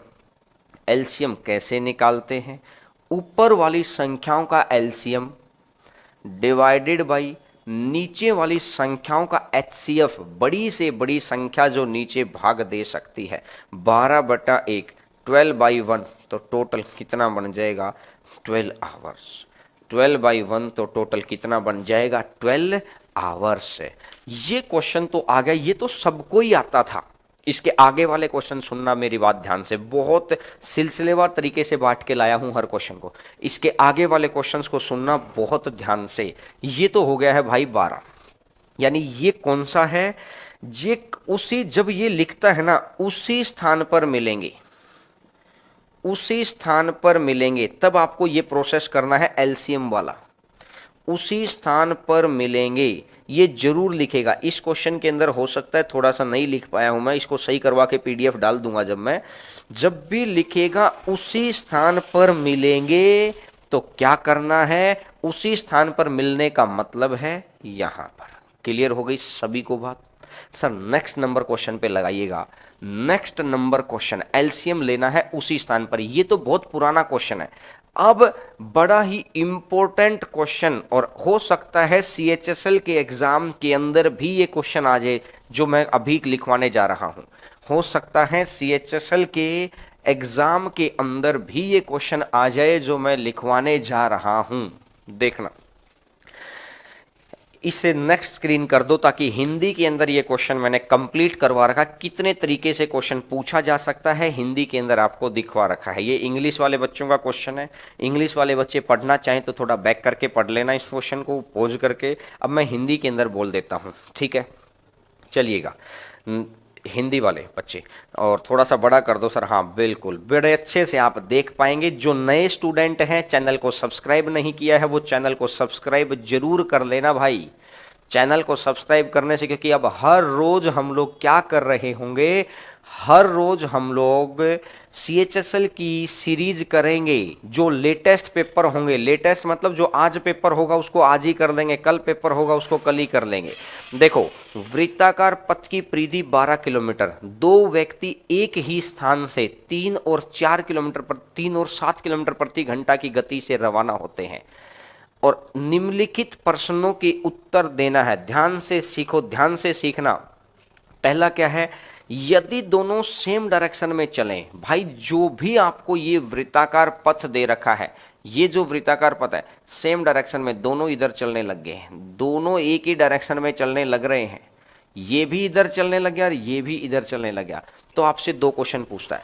एलसीएम कैसे निकालते हैं, ऊपर वाली संख्याओं का एलसीएम डिवाइडेड बाई नीचे वाली संख्याओं का एचसीएफ, बड़ी से बड़ी संख्या जो नीचे भाग दे सकती है। 12/1, 12/1, तो टोटल कितना बन जाएगा 12 आवर्स। 12/1 तो टोटल कितना बन जाएगा 12 आवर्स। ये क्वेश्चन तो आ गया, ये तो सबको ही आता था। इसके आगे वाले क्वेश्चन सुनना मेरी बात ध्यान से, बहुत सिलसिलेवार तरीके से बांट के लाया हूं हर क्वेश्चन को। इसके आगे वाले क्वेश्चंस को सुनना बहुत ध्यान से। ये तो हो गया है भाई 12, यानी ये कौन सा है, ये उसी, जब ये लिखता है ना उसी स्थान पर मिलेंगे, उसी स्थान पर मिलेंगे, तब आपको ये प्रोसेस करना है एलसीएम वाला। उसी स्थान पर मिलेंगे, ये जरूर लिखेगा। इस क्वेश्चन के अंदर हो सकता है थोड़ा सा नहीं लिख पाया हूं मैं, इसको सही करवा के पीडीएफ डाल दूंगा जब भी लिखेगा उसी स्थान पर मिलेंगे, तो क्या करना है, उसी स्थान पर मिलने का मतलब है यहां पर। क्लियर हो गई सभी को बात। सर नेक्स्ट नंबर क्वेश्चन पे लगाइएगा। नेक्स्ट नंबर क्वेश्चन, एलसीएम लेना है उसी स्थान पर। ये तो बहुत पुराना क्वेश्चन है, अब बड़ा ही इंपॉर्टेंट क्वेश्चन, और हो सकता है सीएचएसएल के एग्जाम के अंदर भी ये क्वेश्चन आ जाए जो मैं अभी लिखवाने जा रहा हूं। हो सकता है सीएचएसएल के एग्जाम के अंदर भी ये क्वेश्चन आ जाए जो मैं लिखवाने जा रहा हूं। देखना, इसे नेक्स्ट स्क्रीन कर दो ताकि हिंदी के अंदर ये क्वेश्चन मैंने कंप्लीट करवा रखा। कितने तरीके से क्वेश्चन पूछा जा सकता है हिंदी के अंदर आपको दिखवा रखा है। ये इंग्लिश वाले बच्चों का क्वेश्चन है, इंग्लिश वाले बच्चे पढ़ना चाहें तो थोड़ा बैक करके पढ़ लेना इस क्वेश्चन को पॉज करके। अब मैं हिंदी के अंदर बोल देता हूँ, ठीक है, चलिएगा हिंदी वाले बच्चे, और थोड़ा सा बड़ा कर दो सर। हाँ बिल्कुल, बड़े अच्छे से आप देख पाएंगे। जो नए स्टूडेंट हैं, चैनल को सब्सक्राइब नहीं किया है, वो चैनल को सब्सक्राइब जरूर कर लेना भाई। चैनल को सब्सक्राइब करने से, क्योंकि अब हर रोज हम लोग क्या कर रहे होंगे, हर रोज हम लोग सीएचएसएल की सीरीज करेंगे। जो लेटेस्ट पेपर होंगे, लेटेस्ट मतलब जो आज पेपर होगा उसको आज ही कर लेंगे, कल पेपर होगा उसको कल ही कर लेंगे। देखो, वृत्ताकार पथ की परिधि 12 किलोमीटर, दो व्यक्ति एक ही स्थान से 3 और 4 किलोमीटर पर 3 और 7 किलोमीटर प्रति घंटा की गति से रवाना होते हैं, और निम्नलिखित प्रश्नों के उत्तर देना है। ध्यान से सीखो, ध्यान से सीखना। पहला क्या है, यदि दोनों सेम डायरेक्शन में चलें, भाई जो भी आपको ये वृत्ताकार पथ दे रखा है, ये जो वृत्ताकार पथ है सेम डायरेक्शन में, दोनों इधर चलने लग गए हैं, दोनों एक ही डायरेक्शन में चलने लग रहे हैं, ये भी इधर चलने लग गया और ये भी इधर चलने लग गया, तो आपसे दो क्वेश्चन पूछता है,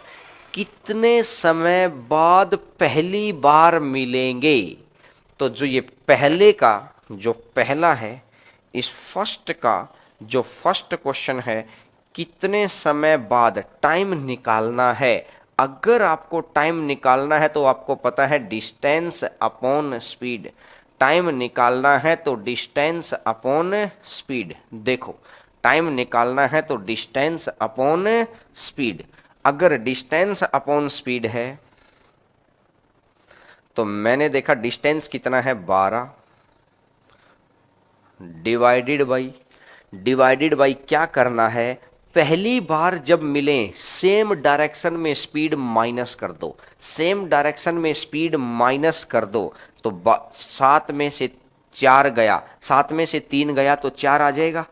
कितने समय बाद पहली बार मिलेंगे। तो जो ये पहले का जो पहला है, इस फर्स्ट का जो फर्स्ट क्वेश्चन है, कितने समय बाद टाइम निकालना है। अगर आपको टाइम निकालना है तो आपको पता है डिस्टेंस अपॉन स्पीड, टाइम निकालना है तो डिस्टेंस अपॉन स्पीड। देखो, टाइम निकालना है तो डिस्टेंस अपॉन स्पीड। अगर डिस्टेंस अपॉन स्पीड है तो मैंने देखा डिस्टेंस कितना है 12 डिवाइडेड बाई क्या करना है, पहली बार जब मिलें सेम डायरेक्शन में स्पीड माइनस कर दो, सेम डायरेक्शन में स्पीड माइनस कर दो तो 7 में से 4 गया, 7 में से 3 गया तो 4 आ जाएगा,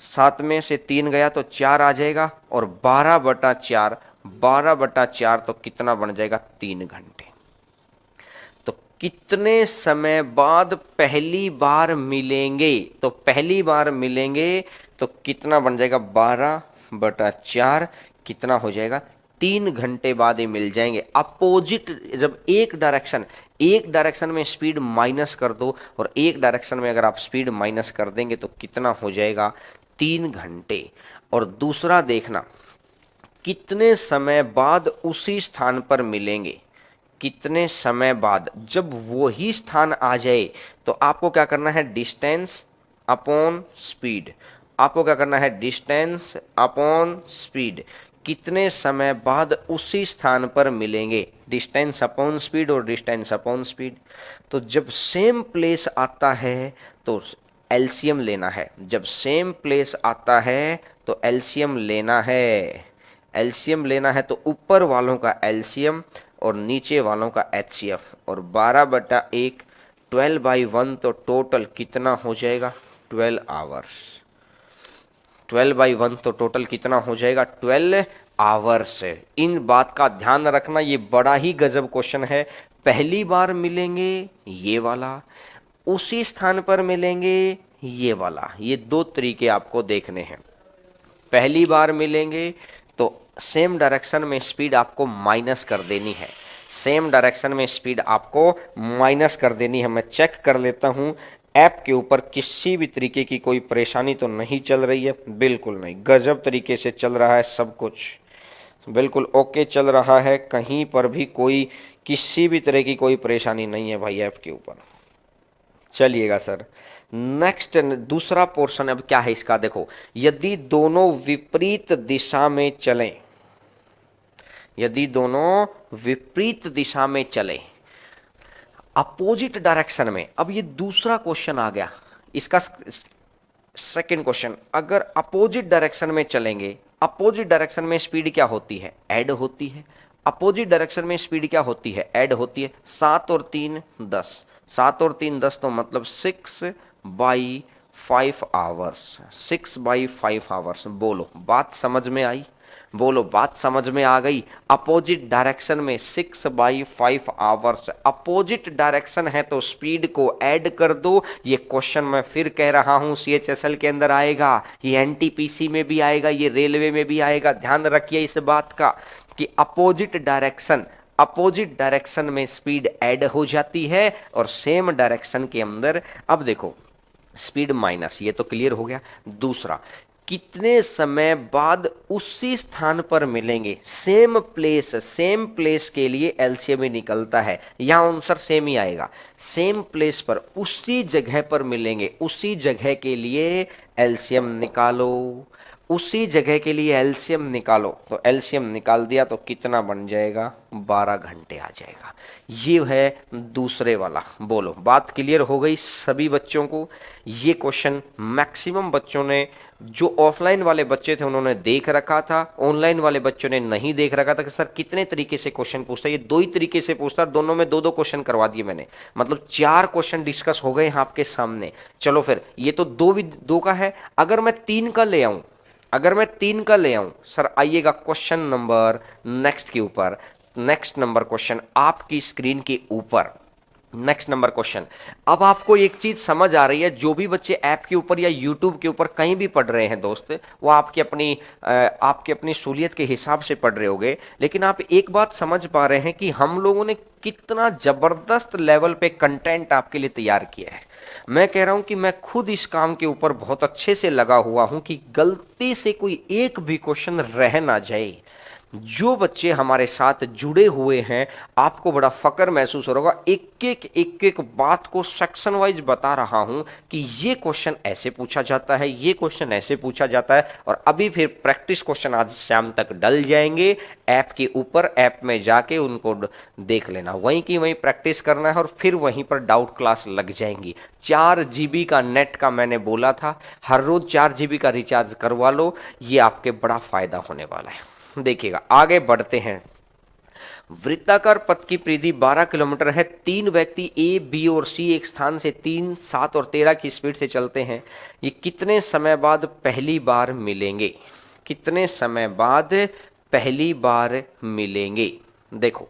7 में से 3 गया तो 4 आ जाएगा और 12/4, 12/4 तो कितना बन जाएगा 3 घंटे। तो कितने समय बाद पहली बार मिलेंगे, तो पहली बार मिलेंगे तो कितना बन जाएगा 12/4, कितना हो जाएगा 3 घंटे बाद ही मिल जाएंगे। अपोजिट, जब एक डायरेक्शन में स्पीड माइनस कर दो और एक डायरेक्शन में अगर आप स्पीड माइनस कर देंगे तो कितना हो जाएगा 3 घंटे। और दूसरा देखना, कितने समय बाद उसी स्थान पर मिलेंगे, कितने समय बाद, जब वही स्थान आ जाए तो आपको क्या करना है, डिस्टेंस अपॉन स्पीड, आपको क्या करना है, डिस्टेंस अपॉन स्पीड, कितने समय बाद उसी स्थान पर मिलेंगे, डिस्टेंस अपॉन स्पीड और डिस्टेंस अपॉन स्पीड। तो जब सेम प्लेस आता है तो एलसीएम लेना है, जब सेम प्लेस आता है तो एलसीएम लेना है, एलसीएम लेना है तो ऊपर वालों का एलसीएम और नीचे वालों का एचसीएफ, और 12/1 12/1 तो टोटल कितना हो जाएगा 12 आवर्स, 12/1 तो टोटल कितना हो जाएगा 12 आवर्स। इन बात का ध्यान रखना, ये बड़ा ही गजब क्वेश्चन है। पहली बार मिलेंगे ये वाला, उसी स्थान पर मिलेंगे ये वाला, ये दो तरीके आपको देखने हैं। पहली बार मिलेंगे तो सेम डायरेक्शन में स्पीड आपको माइनस कर देनी है, सेम डायरेक्शन में स्पीड आपको माइनस कर देनी है। मैं चेक कर लेता हूं ऐप के ऊपर किसी भी तरीके की कोई परेशानी तो नहीं चल रही है, बिल्कुल नहीं, गजब तरीके से चल रहा है, सब कुछ बिल्कुल ओके चल रहा है, कहीं पर भी कोई किसी भी तरह की कोई परेशानी नहीं है भाई ऐप के ऊपर। चलिएगा सर, नेक्स्ट दूसरा पोर्शन अब क्या है इसका, देखो यदि दोनों विपरीत दिशा में चलें, यदि दोनों विपरीत दिशा में चलें अपोजिट डायरेक्शन में, अब ये दूसरा क्वेश्चन आ गया, इसका सेकंड क्वेश्चन, अगर अपोजिट डायरेक्शन में चलेंगे, अपोजिट डायरेक्शन में स्पीड क्या होती है, ऐड होती है, अपोजिट डायरेक्शन में स्पीड क्या होती है, ऐड होती है। 7 और 3 10, 7 और 3 10 तो मतलब 6/5 आवर्स, 6/5 आवर्स। बोलो बात समझ में आई, बोलो बात समझ में आ गई। अपोजिट डायरेक्शन में 6/5 आवर्स, अपोजिट डायरेक्शन है तो स्पीड को ऐड कर दो। ये क्वेश्चन मैं फिर कह रहा हूं सीएचएसएल के अंदर आएगा, ये एनटीपीसी में भी आएगा, ये रेलवे में भी आएगा। ध्यान रखिए इस बात का कि अपोजिट डायरेक्शन में स्पीड ऐड हो जाती है और सेम डायरेक्शन के अंदर, अब देखो स्पीड माइनस, ये तो क्लियर हो गया। दूसरा, कितने समय बाद उसी स्थान पर मिलेंगे, सेम प्लेस के लिए एलसीएम ही निकलता है, यहां आंसर सेम ही आएगा, सेम प्लेस पर उसी जगह पर मिलेंगे, उसी जगह के लिए एलसीएम निकालो, उसी जगह के लिए एलसीएम निकालो। तो एलसीएम निकाल दिया तो कितना बन जाएगा 12 घंटे आ जाएगा। ये है दूसरे वाला। बोलो बात क्लियर हो गई सभी बच्चों को। ये क्वेश्चन मैक्सिमम बच्चों ने, जो ऑफलाइन वाले बच्चे थे उन्होंने देख रखा था, ऑनलाइन वाले बच्चों ने नहीं देख रखा था कि सर कितने तरीके से क्वेश्चन पूछता है। ये दो ही तरीके से पूछता है, दोनों में 2-2 क्वेश्चन करवा दिए मैंने, मतलब 4 क्वेश्चन डिस्कस हो गए हैं आपके सामने। चलो फिर ये तो 2 का है, अगर मैं 3 का ले आऊं, सर आइएगा क्वेश्चन नंबर नेक्स्ट के ऊपर, नेक्स्ट नंबर क्वेश्चन आपकी स्क्रीन के ऊपर, नेक्स्ट नंबर क्वेश्चन। अब आपको एक चीज समझ आ रही है, जो भी बच्चे ऐप के ऊपर या यूट्यूब के ऊपर कहीं भी पढ़ रहे हैं दोस्त, वो आपकी अपनी सहूलियत के हिसाब से पढ़ रहे होंगे, लेकिन आप एक बात समझ पा रहे हैं कि हम लोगों ने कितना जबरदस्त लेवल पे कंटेंट आपके लिए तैयार किया है। मैं कह रहा हूं कि मैं खुद इस काम के ऊपर बहुत अच्छे से लगा हुआ हूं कि गलती से कोई एक भी क्वेश्चन रह ना जाए। जो बच्चे हमारे साथ जुड़े हुए हैं, आपको बड़ा फक्र महसूस हो रहा होगा। एक एक बात को सेक्शन वाइज बता रहा हूं कि ये क्वेश्चन ऐसे पूछा जाता है, ये क्वेश्चन ऐसे पूछा जाता है। और अभी फिर प्रैक्टिस क्वेश्चन आज शाम तक डल जाएंगे ऐप के ऊपर। ऐप में जाके उनको देख लेना, वहीं की वहीं प्रैक्टिस करना है और फिर वहीं पर डाउट क्लास लग जाएंगी। 4 GB का नेट का मैंने बोला था, हर रोज 4 GB का रिचार्ज करवा लो, ये आपके बड़ा फायदा होने वाला है। देखिएगा, आगे बढ़ते हैं। वृत्ताकार पथ की परिधि 12 किलोमीटर है। 3 व्यक्ति ए, बी और सी एक स्थान से 3, 7 और 13 की स्पीड से चलते हैं। ये कितने समय बाद पहली बार मिलेंगे? कितने समय बाद पहली बार मिलेंगे? देखो,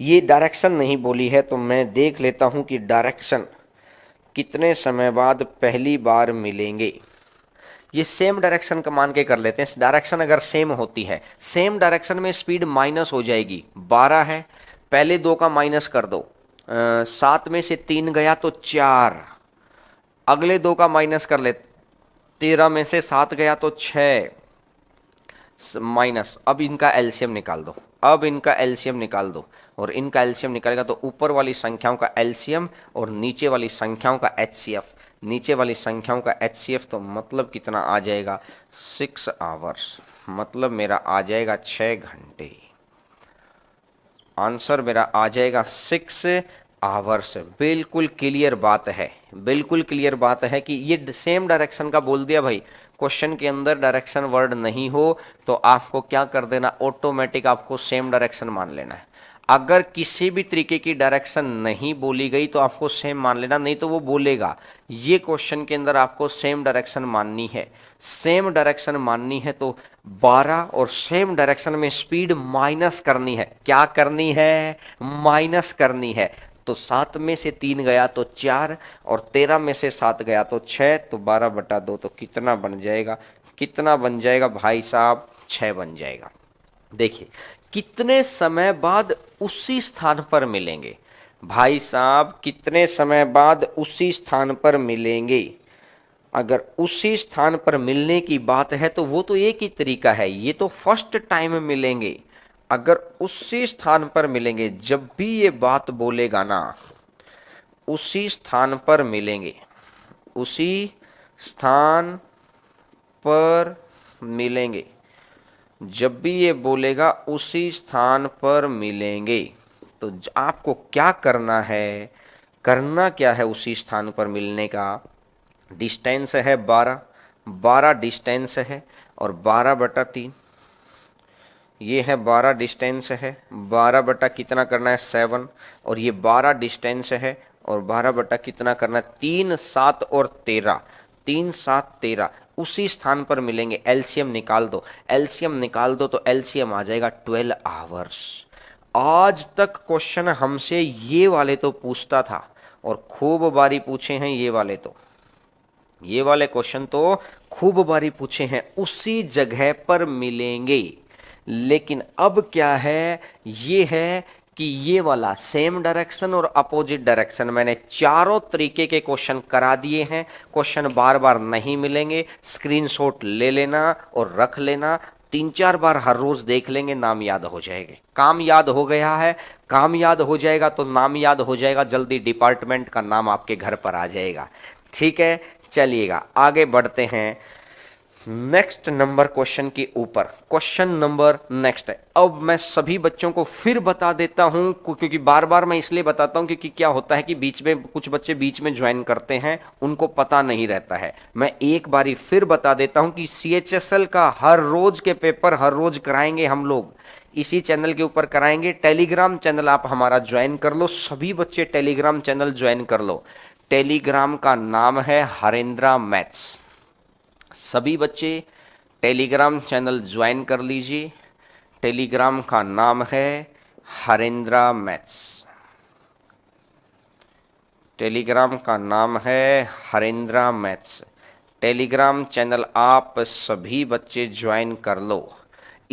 ये डायरेक्शन नहीं बोली है तो मैं देख लेता हूं कि डायरेक्शन कितने समय बाद पहली बार मिलेंगे। ये सेम डायरेक्शन का मान के कर लेते हैं। डायरेक्शन अगर सेम होती है, सेम डायरेक्शन में स्पीड माइनस हो जाएगी। 12 है, पहले 2 का माइनस कर दो, 7 में से 3 गया तो 4, अगले 2 का माइनस कर ले, 13 में से 7 गया तो 6 माइनस। अब इनका एलसीएम निकाल दो, अब इनका एलसीएम निकाल दो, और इनका एलसीएम निकालेगा तो ऊपर वाली संख्याओं का एलसीएम और नीचे वाली संख्याओं का एचसीएफ। नीचे वाली संख्याओं का एचसीएफ तो मतलब कितना आ जाएगा? 6 आवर्स, मतलब मेरा आ जाएगा 6 घंटे। आंसर मेरा आ जाएगा 6 आवर्स। बिल्कुल क्लियर बात है, बिल्कुल क्लियर बात है कि ये सेम डायरेक्शन का बोल दिया भाई। क्वेश्चन के अंदर डायरेक्शन वर्ड नहीं हो तो आपको क्या कर देना, ऑटोमेटिक आपको सेम डायरेक्शन मान लेना है। अगर किसी भी तरीके की डायरेक्शन नहीं बोली गई तो आपको सेम मान लेना, नहीं तो वो बोलेगा। ये क्वेश्चन के अंदर आपको सेम डायरेक्शन माननी है। सेम डायरेक्शन माननी है तो 12 और सेम डायरेक्शन में स्पीड माइनस करनी है। क्या करनी है? माइनस करनी है। तो 7 में से 3 गया तो 4 और 13 में से 7 गया तो 6, तो 12/2 तो कितना बन जाएगा? कितना बन जाएगा भाई साहब? 6 बन जाएगा। देखिए, कितने समय बाद उसी स्थान पर मिलेंगे? भाई साहब, कितने समय बाद उसी स्थान पर मिलेंगे? अगर उसी स्थान पर मिलने की बात है तो वो तो एक ही तरीका है, ये तो फर्स्ट टाइम मिलेंगे। अगर उसी स्थान पर मिलेंगे, जब भी ये बात बोलेगा ना, उसी स्थान पर मिलेंगे, उसी स्थान पर मिलेंगे, जब भी ये बोलेगा उसी स्थान पर मिलेंगे, तो आपको क्या करना है? करना क्या है उसी स्थान पर मिलने का? डिस्टेंस है 12, 12 डिस्टेंस है और 12/3, ये है 12 डिस्टेंस है। 12 बटा कितना करना है? 7, और ये 12 डिस्टेंस है और 12 बटा कितना करना है? 3, 7 और 13, 3, 7, 13 उसी स्थान पर मिलेंगे। एलसीएम निकाल दो, एलसीएम निकाल दो तो एलसीएम आ जाएगा 12 आवर्स। आज तक क्वेश्चन हमसे ये वाले तो पूछता था और खूब बारी पूछे हैं ये वाले, तो ये वाले क्वेश्चन तो खूब बारी पूछे हैं, उसी जगह पर मिलेंगे। लेकिन अब क्या है? ये है कि ये वाला सेम डायरेक्शन और अपोजिट डायरेक्शन मैंने चारों तरीके के क्वेश्चन करा दिए हैं। क्वेश्चन बार बार नहीं मिलेंगे, स्क्रीनशॉट ले लेना और रख लेना। 3-4 बार हर रोज देख लेंगे, नाम याद हो जाएंगे। काम याद हो गया है, काम याद हो जाएगा तो नाम याद हो जाएगा, जल्दी डिपार्टमेंट का नाम आपके घर पर आ जाएगा। ठीक है, चलिएगा आगे बढ़ते हैं नेक्स्ट नंबर क्वेश्चन के ऊपर। क्वेश्चन नंबर नेक्स्ट है। अब मैं सभी बच्चों को फिर बता देता हूं, क्योंकि बार बार मैं इसलिए बताता हूं क्योंकि क्या होता है कि बीच में कुछ बच्चे बीच में ज्वाइन करते हैं, उनको पता नहीं रहता है। मैं एक बारी फिर बता देता हूं कि CHSL का हर रोज के पेपर हर रोज कराएंगे हम लोग, इसी चैनल के ऊपर कराएंगे। टेलीग्राम चैनल आप हमारा ज्वाइन कर लो, सभी बच्चे टेलीग्राम चैनल ज्वाइन कर लो। टेलीग्राम का नाम है हरेंद्रा मैथ्स। सभी बच्चे टेलीग्राम चैनल ज्वाइन कर लीजिए। टेलीग्राम का नाम है हरेंद्रा मैथ्स। टेलीग्राम का नाम है हरेंद्रा मैथ्स। टेलीग्राम चैनल आप सभी बच्चे ज्वाइन कर लो।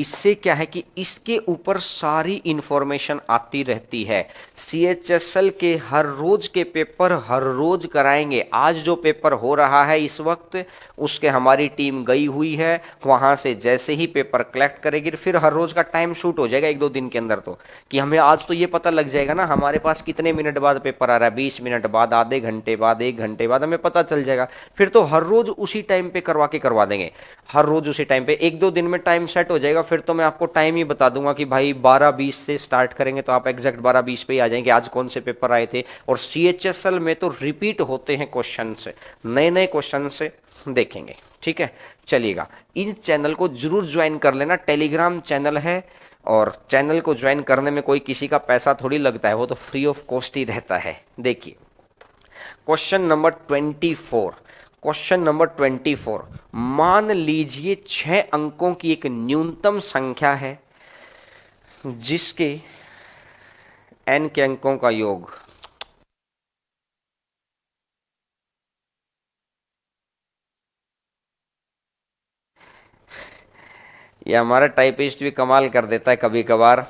इससे क्या है कि इसके ऊपर सारी इंफॉर्मेशन आती रहती है। CHSL के हर रोज के पेपर हर रोज कराएंगे। आज जो पेपर हो रहा है इस वक्त, उसके हमारी टीम गई हुई है, वहां से जैसे ही पेपर कलेक्ट करेगी फिर हर रोज का टाइम शूट हो जाएगा 1-2 दिन के अंदर, तो कि हमें आज तो ये पता लग जाएगा ना हमारे पास कितने मिनट बाद पेपर आ रहा है, 20 मिनट बाद, आधे घंटे बाद, 1 घंटे बाद, हमें पता चल जाएगा। फिर तो हर रोज उसी टाइम पे करवा देंगे, हर रोज उसी टाइम पे। 1-2 दिन में टाइम सेट हो जाएगा, फिर तो मैं आपको टाइम ही बता दूंगा कि भाई 12:20 से स्टार्ट करेंगे, तो आप एग्जैक्ट 12:20 पे ही आ जाएंगे आज कौन से पेपर आए थे। और CHSL में तो रिपीट होते हैं क्वेश्चन से, नए नए क्वेश्चन से देखेंगे, ठीक है। चलिएगा, इन चैनल को जरूर ज्वाइन कर लेना, टेलीग्राम चैनल है, और चैनल को ज्वाइन करने में कोई किसी का पैसा थोड़ी लगता है, वो तो फ्री ऑफ कॉस्ट ही रहता है। देखिए क्वेश्चन नंबर 24, क्वेश्चन नंबर 24, मान लीजिए 6 अंकों की एक न्यूनतम संख्या है जिसके n के अंकों का योग ये हमारा टाइपिस्ट भी कमाल कर देता है कभी कभार।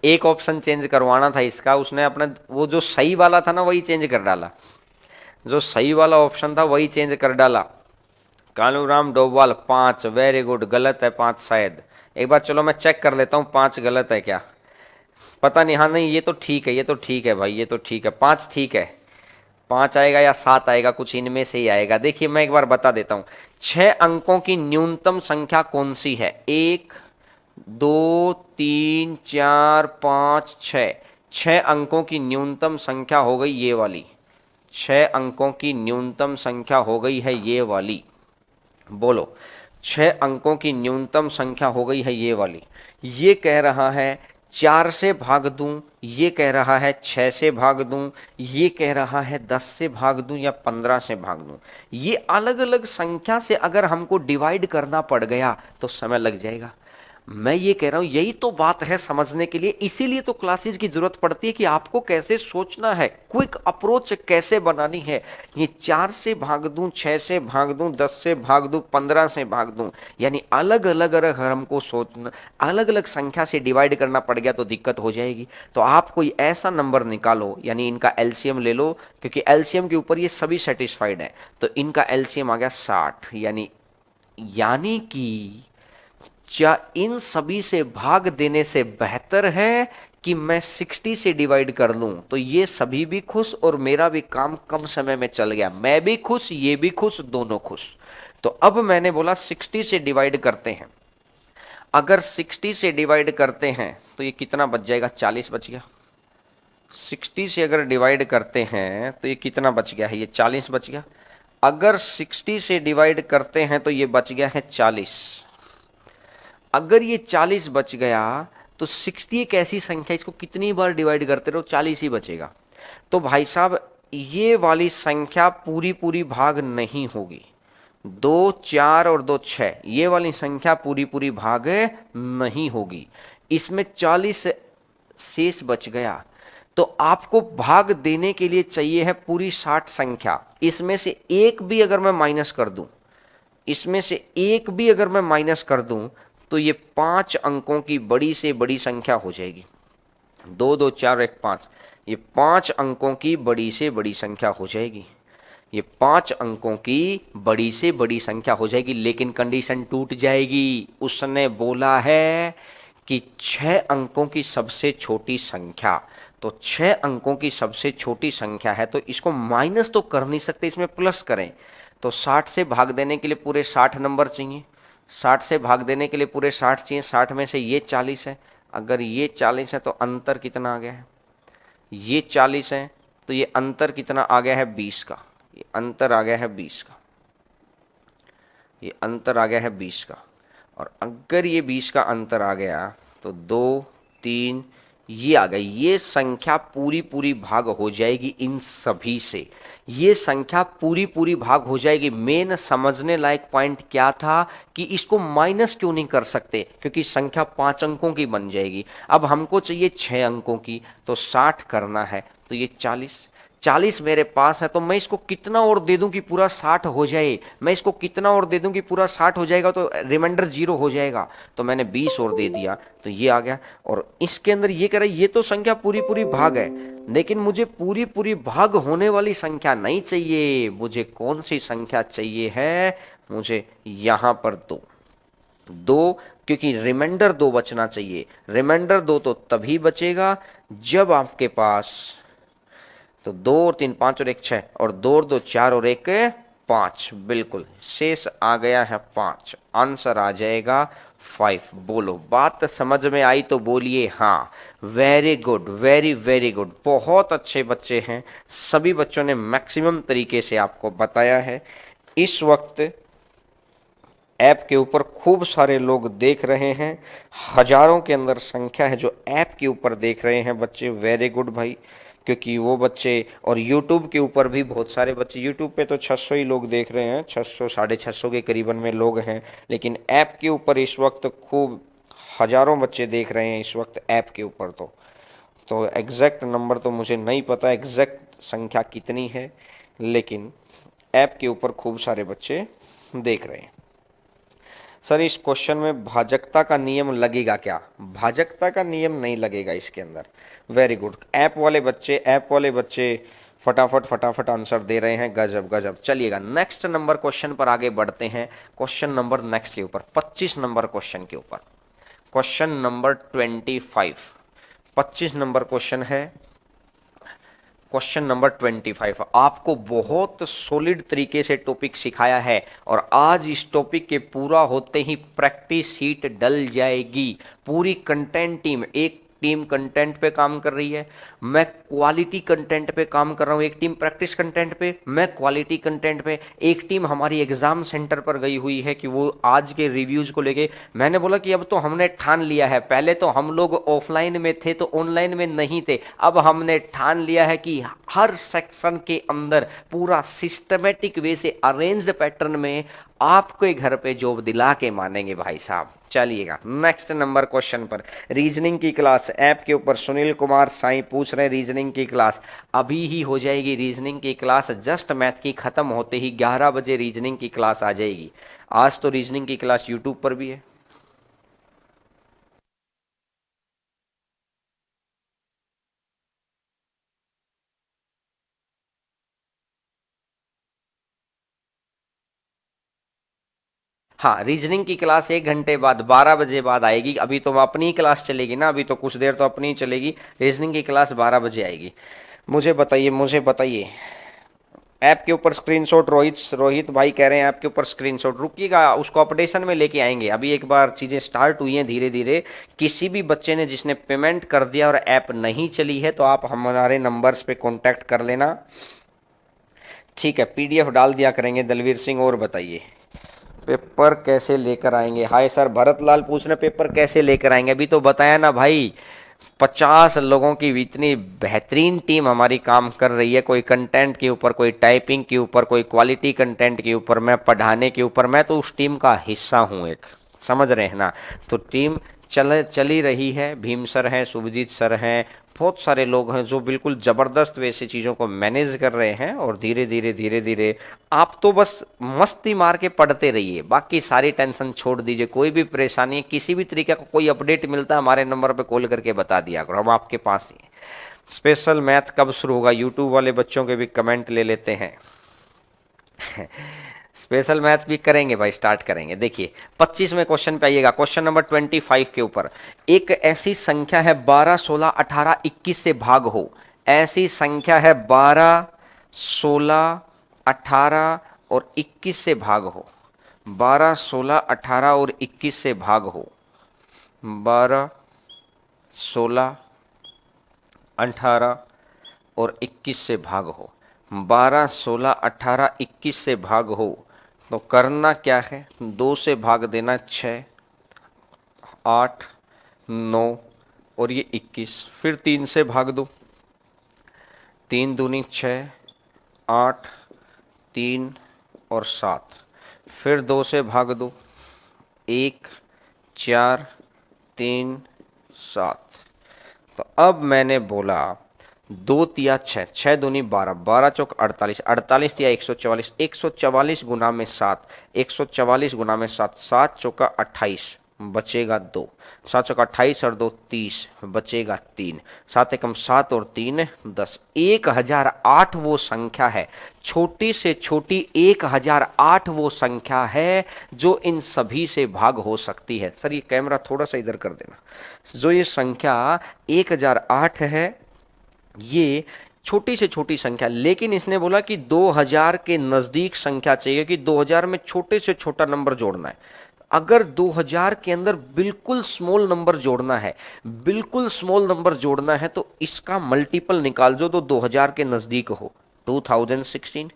एक ऑप्शन चेंज करवाना था इसका, उसने अपना वो जो सही वाला था ना वही चेंज कर डाला, जो सही वाला ऑप्शन था वही चेंज कर डाला। कालूराम डोभाल 5, वेरी गुड, गलत है 5 शायद। एक बार चलो मैं चेक कर लेता हूँ 5 गलत है क्या, पता नहीं। हाँ नहीं, ये तो ठीक है, ये तो ठीक है भाई, ये तो ठीक है, 5 ठीक है। 5 आएगा या 7 आएगा, कुछ इनमें से ही आएगा। देखिए मैं एक बार बता देता हूं, 6 अंकों की न्यूनतम संख्या कौन सी है? 1, 2, 3, 4, 5, 6। 6 अंकों की न्यूनतम संख्या हो गई ये वाली, 6 अंकों की न्यूनतम संख्या हो गई है ये वाली। बोलो, 6 अंकों की न्यूनतम संख्या हो गई है ये वाली। ये कह रहा है 4 से भाग दूं, ये कह रहा है 6 से भाग दूं, ये कह रहा है 10 से भाग दूं या 15 से भाग दूं। ये अलग अलग संख्या से अगर हमको डिवाइड करना पड़ गया तो समय लग जाएगा। मैं ये कह रहा हूं यही तो बात है समझने के लिए, इसीलिए तो क्लासेस की जरूरत पड़ती है कि आपको कैसे सोचना है, क्विक अप्रोच कैसे बनानी है। ये 4 से भाग दूं, 6 से भाग दूं, 10 से भाग दूं, 15 से भाग दूं, यानी अलग अलग अगर हमको सोचना, अलग अलग संख्या से डिवाइड करना पड़ गया तो दिक्कत हो जाएगी। तो आप कोई ऐसा नंबर निकालो, यानी इनका एलसीएम ले लो, क्योंकि एलसीएम के ऊपर ये सभी सेटिस्फाइड है। तो इनका एलसीएम आ गया 60, यानी कि इन सभी से भाग देने से बेहतर है कि मैं 60 से डिवाइड कर लूं, तो ये सभी भी खुश और मेरा भी काम कम समय में चल गया, मैं भी खुश, ये भी खुश, दोनों खुश। तो अब मैंने बोला 60 से डिवाइड करते हैं। अगर 60 से डिवाइड करते हैं तो ये कितना बच जाएगा? 40 बच गया। 60 से अगर डिवाइड करते हैं तो ये कितना बच गया है? ये 40 बच गया। अगर 60 से डिवाइड करते हैं तो ये बच गया है 40। अगर ये 40 बच गया तो 60 एक ऐसी संख्या, इसको कितनी बार डिवाइड करते रहो 40 ही बचेगा। तो भाई साहब ये वाली संख्या पूरी पूरी भाग नहीं होगी, 2, 4 और 2, 6, ये वाली संख्या पूरी पूरी भाग नहीं होगी। इसमें 40 शेष बच गया, तो आपको भाग देने के लिए चाहिए है पूरी 60 संख्या। इसमें से एक भी अगर मैं माइनस कर दूं, इसमें से एक भी अगर मैं माइनस कर दूं तो ये 5 अंकों की बड़ी से बड़ी संख्या हो जाएगी। 2, 2, 4, 1, 5, ये 5 अंकों की बड़ी से बड़ी संख्या हो जाएगी। ये 5 अंकों की बड़ी से बड़ी संख्या हो जाएगी, लेकिन कंडीशन टूट जाएगी। उसने बोला है कि 6 अंकों की सबसे छोटी संख्या, तो 6 अंकों की सबसे छोटी संख्या है तो इसको माइनस तो कर नहीं सकते, इसमें प्लस करें। तो 60 से भाग देने के लिए पूरे 60 नंबर चाहिए, 60 से भाग देने के लिए पूरे 60 चाहिए। 60 में से ये 40 है, अगर ये 40 है तो अंतर कितना आ गया है? ये 40 है तो ये अंतर कितना आ गया है? 20 का। ये अंतर आ गया है 20 का, ये अंतर आ गया है 20 का। और अगर ये 20 का अंतर आ गया तो 2, 3 ये आ गई, ये संख्या पूरी पूरी भाग हो जाएगी इन सभी से, ये संख्या पूरी पूरी भाग हो जाएगी। मेन समझने लायक पॉइंट क्या था कि इसको माइनस क्यों नहीं कर सकते, क्योंकि संख्या 5 अंकों की बन जाएगी। अब हमको चाहिए 6 अंकों की, तो 60 करना है तो ये 40, 40 मेरे पास है, तो मैं इसको कितना और दे दूं कि पूरा 60 हो जाए, मैं इसको कितना और दे दूं कि पूरा 60 हो जाएगा, तो रिमाइंडर 0 हो जाएगा। तो मैंने 20 और दे दिया, तो ये आ गया। और इसके अंदर ये कह रहा है ये तो संख्या पूरी पूरी भाग है, लेकिन मुझे पूरी पूरी भाग होने वाली संख्या नहीं चाहिए। मुझे कौन सी संख्या चाहिए है? मुझे यहां पर दो, क्योंकि रिमाइंडर 2 बचना चाहिए। रिमाइंडर 2 तो तभी बचेगा जब आपके पास, तो 2 और 3 5 और 1 6, और 2 और 2 4 और 1 5, बिल्कुल शेष आ गया है 5, आंसर आ जाएगा 5। बोलो बात समझ में आई तो बोलिए हाँ। Very good, very very good, बहुत अच्छे बच्चे हैं। सभी बच्चों ने मैक्सिमम तरीके से आपको बताया है। इस वक्त ऐप के ऊपर खूब सारे लोग देख रहे हैं, हजारों के अंदर संख्या है जो ऐप के ऊपर देख रहे हैं बच्चे। वेरी गुड भाई, क्योंकि वो बच्चे, और यूट्यूब के ऊपर भी बहुत सारे बच्चे, यूट्यूब पे तो 600 ही लोग देख रहे हैं, 600 650 के करीबन में लोग हैं, लेकिन ऐप के ऊपर इस वक्त खूब हजारों बच्चे देख रहे हैं इस वक्त ऐप के ऊपर। तो एग्जैक्ट नंबर तो मुझे नहीं पता, एग्जैक्ट संख्या कितनी है, लेकिन ऐप के ऊपर खूब सारे बच्चे देख रहे हैं। सर इस क्वेश्चन में भाजकता का नियम लगेगा क्या? भाजकता का नियम नहीं लगेगा इसके अंदर। वेरी गुड, ऐप वाले बच्चे फटाफट फटाफट आंसर दे रहे हैं, गजब गजब। चलिएगा नेक्स्ट नंबर क्वेश्चन पर आगे बढ़ते हैं। क्वेश्चन नंबर नेक्स्ट के ऊपर 25 नंबर क्वेश्चन के ऊपर, क्वेश्चन नंबर 25, 25 नंबर क्वेश्चन है। क्वेश्चन नंबर 25 आपको बहुत सॉलिड तरीके से टॉपिक सिखाया है, और आज इस टॉपिक के पूरा होते ही प्रैक्टिस शीट डल जाएगी। पूरी कंटेंट टीम, एक टीम कंटेंट पे काम कर रही है, मैं क्वालिटी कंटेंट पे काम कर रहा हूँ, एक टीम प्रैक्टिस कंटेंट पे, मैं क्वालिटी कंटेंट पे, एक टीम हमारी एग्जाम सेंटर पर गई हुई है कि वो आज के रिव्यूज को लेके। मैंने बोला कि अब तो हमने ठान लिया है, पहले तो हम लोग ऑफलाइन में थे तो ऑनलाइन में नहीं थे, अब हमने ठान लिया है कि हर सेक्शन के अंदर पूरा सिस्टमेटिक वे से अरेंज्ड पैटर्न में आपके घर पे जॉब दिला के मानेंगे भाई साहब। चलिएगा नेक्स्ट नंबर क्वेश्चन पर, रीजनिंग की क्लास ऐप के ऊपर सुनील कुमार साईं पूछ रहे हैं, रीजनिंग की क्लास अभी ही हो जाएगी। रीजनिंग की क्लास जस्ट मैथ की खत्म होते ही 11 बजे रीजनिंग की क्लास आ जाएगी। आज तो रीजनिंग की क्लास यूट्यूब पर भी है। हाँ, रीजनिंग की क्लास 1 घंटे बाद 12 बजे बाद आएगी। अभी तो अपनी क्लास चलेगी ना, अभी तो कुछ देर तो अपनी ही चलेगी। रीजनिंग की क्लास 12 बजे आएगी। मुझे बताइए ऐप के ऊपर स्क्रीनशॉट, रोहित भाई कह रहे हैं ऐप के ऊपर स्क्रीनशॉट। रुकिएगा, उसको अपडेशन में लेके आएंगे। अभी एक बार चीज़ें स्टार्ट हुई हैं धीरे धीरे। किसी भी बच्चे ने जिसने पेमेंट कर दिया और ऐप नहीं चली है, तो आप हमारे नंबर्स पे कांटेक्ट कर लेना, ठीक है? पीडीएफ डाल दिया करेंगे। दलवीर सिंह और बताइए पेपर कैसे लेकर आएंगे? हाय सर, भरत लाल पूछ रहे पेपर कैसे लेकर आएंगे? अभी तो बताया ना भाई, 50 लोगों की इतनी बेहतरीन टीम हमारी काम कर रही है। कोई कंटेंट के ऊपर, कोई टाइपिंग के ऊपर, कोई क्वालिटी कंटेंट के ऊपर, मैं पढ़ाने के ऊपर, मैं तो उस टीम का हिस्सा हूँ एक, समझ रहे हैं ना? तो टीम चली रही है। भीम सर हैं, शुभजीत सर हैं, बहुत सारे लोग हैं जो बिल्कुल ज़बरदस्त वैसे चीज़ों को मैनेज कर रहे हैं। और धीरे धीरे आप तो बस मस्ती मार के पढ़ते रहिए, बाकी सारी टेंशन छोड़ दीजिए। कोई भी परेशानी है, किसी भी तरीके का कोई अपडेट मिलता है, हमारे नंबर पे कॉल करके बता दिया करो, हम आपके पास ही हैं। स्पेशल मैथ कब शुरू होगा? यूट्यूब वाले बच्चों के भी कमेंट ले लेते हैं। स्पेशल मैथ भी करेंगे भाई, स्टार्ट करेंगे। देखिए 25वें क्वेश्चन पे आइएगा, क्वेश्चन नंबर 25 के ऊपर। एक ऐसी संख्या है 12 16 18 21 से भाग हो। ऐसी संख्या है 12 16 18 और 21 से भाग हो। 12 16 18 और 21 से भाग हो। 12 16 18 और 21 से भाग हो। 12 16 18 21 से भाग हो, तो करना क्या है? 2 से भाग देना, 6 8 9 और ये 21। फिर 3 से भाग दो, 3 दूनी 6 8 3 और 7। फिर 2 से भाग दो, 1 4 3 7। तो अब मैंने बोला दो तिया छः, छः दूनी 12, 12 चौक 48, 48 तिया 144, 144 गुना में 7, 144 गुना में 7, 7 चौका 28, बचेगा 2, 7 चौका 28 और 2 30, बचेगा 3, 7 एकम 7 और 3 10, 1008 वो संख्या है, छोटी से छोटी 1008 वो संख्या है जो इन सभी से भाग हो सकती है। सर ये कैमरा थोड़ा सा इधर कर देना। जो ये संख्या 1008 है, ये छोटी से छोटी संख्या, लेकिन इसने बोला कि 2000 के नजदीक संख्या चाहिए, कि 2000 में छोटे से छोटा नंबर जोड़ना है। अगर 2000 के अंदर बिल्कुल स्मॉल नंबर जोड़ना है, बिल्कुल स्मॉल नंबर जोड़ना है, तो इसका मल्टीपल निकाल दो तो 2000 के नजदीक हो, 2016।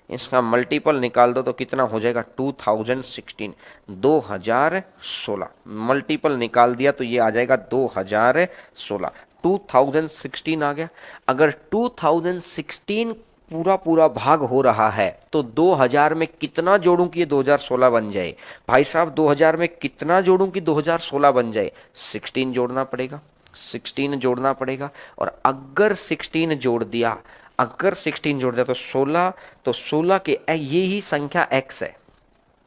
इसका मल्टीपल निकाल दो तो कितना हो जाएगा, 2016, 2016 मल्टीपल निकाल दिया तो ये आ जाएगा 2016, 2016 आ गया। अगर 2016 पूरा पूरा भाग हो रहा है तो 2000 में कितना जोड़ूं कि ये 2016 बन जाए? भाई साहब 2000 में कितना जोड़ूं कि 2016 बन जाए? 16 जोड़ना पड़ेगा, 16 जोड़ना पड़ेगा। और अगर 16 जोड़ दिया, अगर 16 जोड़ दिया तो 16, तो 16 के ये ही संख्या x है,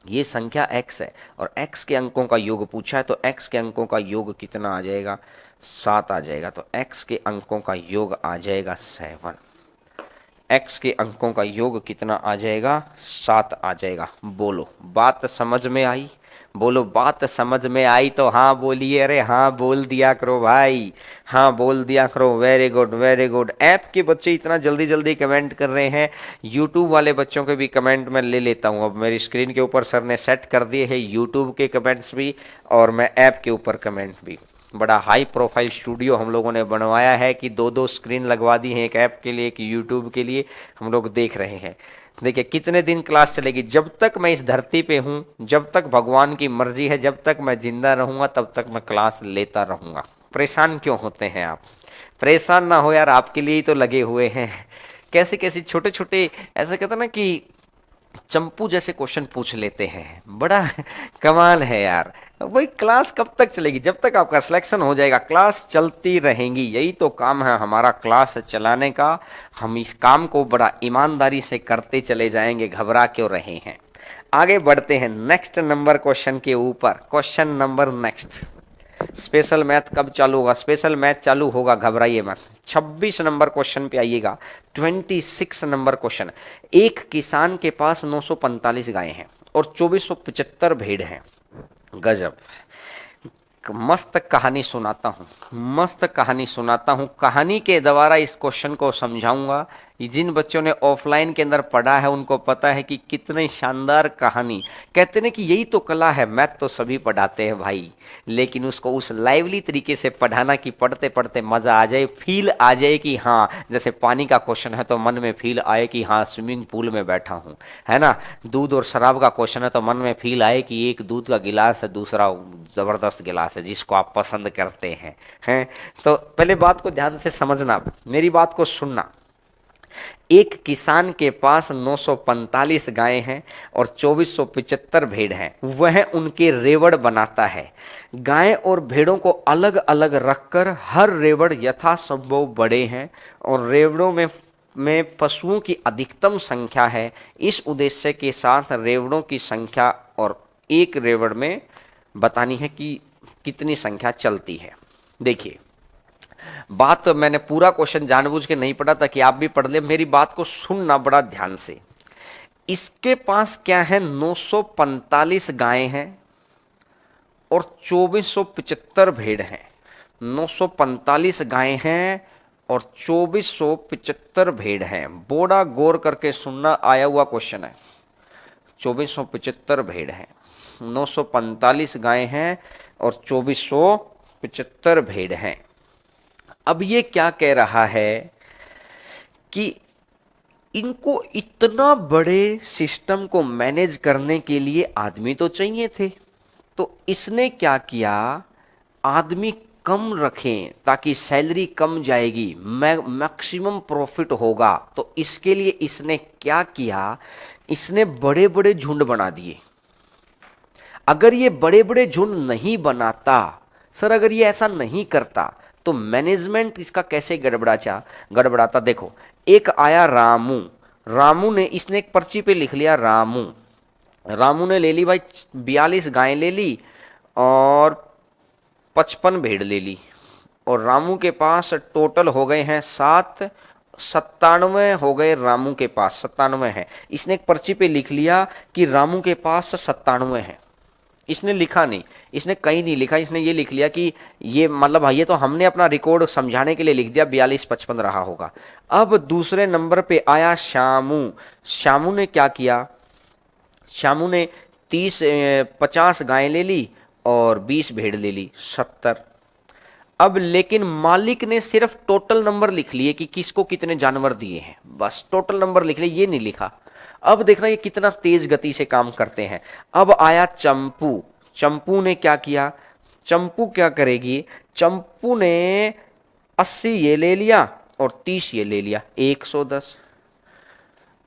ये संख्या x है, और x के अंकों का योग पूछा है, तो x के अंकों का योग कितना आ जाएगा? 7 आ जाएगा। तो x के अंकों का योग आ जाएगा 7, x के अंकों का योग कितना आ जाएगा? 7 आ जाएगा। बोलो बात समझ में आई? बोलो बात समझ में आई तो हाँ बोलिए। अरे हाँ बोल दिया करो भाई, हाँ बोल दिया करो। Very good very good. App के बच्चे इतना जल्दी जल्दी कमेंट कर रहे हैं, यूट्यूब वाले बच्चों के भी कमेंट मैं ले लेता हूँ। अब मेरी स्क्रीन के ऊपर सर ने सेट कर दिए हैं यूट्यूब के कमेंट्स भी और मैं ऐप के ऊपर कमेंट भी। बड़ा हाई प्रोफाइल स्टूडियो हम लोगों ने बनवाया है कि दो दो स्क्रीन लगवा दी है, एक ऐप के लिए एक यूट्यूब के लिए। हम लोग देख रहे हैं। देखिए कितने दिन क्लास चलेगी, जब तक मैं इस धरती पे हूँ, जब तक भगवान की मर्जी है, जब तक मैं जिंदा रहूँगा तब तक मैं क्लास लेता रहूँगा। परेशान क्यों होते हैं आप? परेशान ना हो यार, आपके लिए ही तो लगे हुए हैं। कैसे कैसे छोटे छोटे ऐसे कहते ना कि चंपू जैसे क्वेश्चन पूछ लेते हैं, बड़ा कमाल है यार। वही क्लास कब तक चलेगी? जब तक आपका सिलेक्शन हो जाएगा क्लास चलती रहेंगी। यही तो काम है हमारा, क्लास चलाने का। हम इस काम को बड़ा ईमानदारी से करते चले जाएंगे, घबरा क्यों रहे हैं। आगे बढ़ते हैं नेक्स्ट नंबर क्वेश्चन के ऊपर। Question number next, special math कब चालू होगा? स्पेशल मैथ चालू होगा, घबराइए मत। 26 नंबर क्वेश्चन पे आइएगा। 26 नंबर क्वेश्चन। एक किसान के पास 945 गायें हैं और 2475 भेड़ हैं। गजब, मस्त कहानी सुनाता हूँ, मस्त कहानी सुनाता हूँ। कहानी के द्वारा इस क्वेश्चन को समझाऊंगा। जिन बच्चों ने ऑफलाइन के अंदर पढ़ा है उनको पता है कि कितनी शानदार कहानी। कहते हैं कि यही तो कला है। मैथ तो सभी पढ़ाते हैं भाई, लेकिन उसको उस लाइवली तरीके से पढ़ाना कि पढ़ते पढ़ते मज़ा आ जाए, फील आ जाए कि हाँ, जैसे पानी का क्वेश्चन है तो मन में फील आए कि हाँ स्विमिंग पूल में बैठा हूँ, है ना। दूध और शराब का क्वेश्चन है तो मन में फील आए कि एक दूध का गिलास है, दूसरा ज़बरदस्त गिलास है जिसको आप पसंद करते हैं। तो पहले बात को ध्यान से समझना, मेरी बात को सुनना। एक किसान के पास 945 गायें हैं और 2475 भेड़ हैं। वह उनके रेवड़ बनाता है। गायें और भेड़ों को अलग अलग रखकर हर रेवड़ यथासंभव बड़े हैं और रेवड़ों में पशुओं की अधिकतम संख्या है। इस उद्देश्य के साथ रेवड़ों की संख्या और एक रेवड़ में बतानी है कि कितनी संख्या चलती है। देखिए बात मैंने पूरा क्वेश्चन जानबूझ के नहीं पढ़ा ताकि आप भी पढ़ ले। मेरी बात को सुनना बड़ा ध्यान से। इसके पास क्या है? 945 गायें हैं और 2475 भेड़ हैं। 945 गायें हैं और 2475 भेड़ हैं। बड़ा गौर करके सुनना, आया हुआ क्वेश्चन है। 2475 भेड़ हैं, 945 गायें हैं और 2475 भेड़ हैं। अब ये क्या कह रहा है कि इनको इतना बड़े सिस्टम को मैनेज करने के लिए आदमी तो चाहिए थे। तो इसने क्या किया, आदमी कम रखें ताकि सैलरी कम जाएगी, मैक्सिमम प्रॉफिट होगा। तो इसके लिए इसने क्या किया, इसने बड़े बड़े झुंड बना दिए। अगर ये बड़े बड़े झुंड नहीं बनाता, सर अगर ये ऐसा नहीं करता तो मैनेजमेंट इसका कैसे गड़बड़ाता देखो, एक आया रामू, रामू ने, इसने एक पर्ची पे लिख लिया रामू, रामू ने ले ली भाई 42 गायें ले ली और 55 भेड़ ले ली, और रामू के पास टोटल हो गए हैं 97 हो गए, रामू के पास 97 है। इसने एक पर्ची पे लिख लिया कि रामू के पास 97 है, इसने लिखा नहीं, इसने कहीं नहीं लिखा, इसने ये लिख लिया कि ये मतलब ये तो हमने अपना रिकॉर्ड समझाने के लिए लिख दिया 42-55 रहा होगा। अब दूसरे नंबर पे आया श्यामू, श्यामू ने क्या किया, श्यामू ने 50 गायें ले ली और 20 भेड़ ले ली, 70। अब लेकिन मालिक ने सिर्फ टोटल नंबर लिख लिए कि किसको कितने जानवर दिए हैं, बस टोटल नंबर लिख लिए, ये नहीं लिखा। अब देखना ये कितना तेज गति से काम करते हैं। अब आया चंपू, चंपू ने क्या किया, चंपू क्या करेगी, चंपू ने 80 ये ले लिया और 30 ये ले लिया, 110।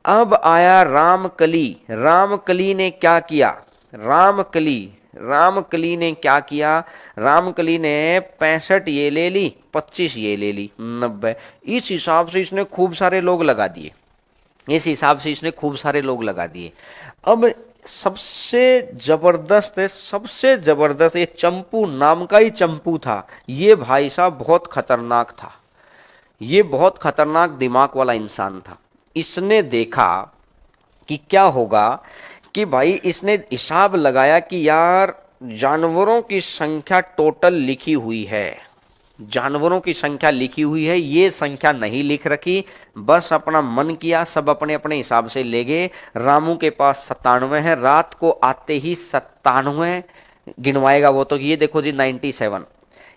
अब आया रामकली, रामकली ने क्या किया, रामकली ने क्या किया, रामकली ने 65 ये ले ली, 25 ये ले ली, 90। इस हिसाब से इसने खूब सारे लोग लगा दिए, इस हिसाब से इसने खूब सारे लोग लगा दिए। अब सबसे जबरदस्त ये चंपू नाम का ही चंपू था, ये भाई साहब बहुत खतरनाक था, ये बहुत खतरनाक दिमाग वाला इंसान था। इसने देखा कि क्या होगा, कि भाई इसने हिसाब लगाया कि यार जानवरों की संख्या टोटल लिखी हुई है, जानवरों की संख्या लिखी हुई है, ये संख्या नहीं लिख रखी, बस अपना मन किया, सब अपने अपने हिसाब से ले गए। रामू के पास 97 है, रात को आते ही 97 गिनवाएगा वो, तो ये देखो जी 97,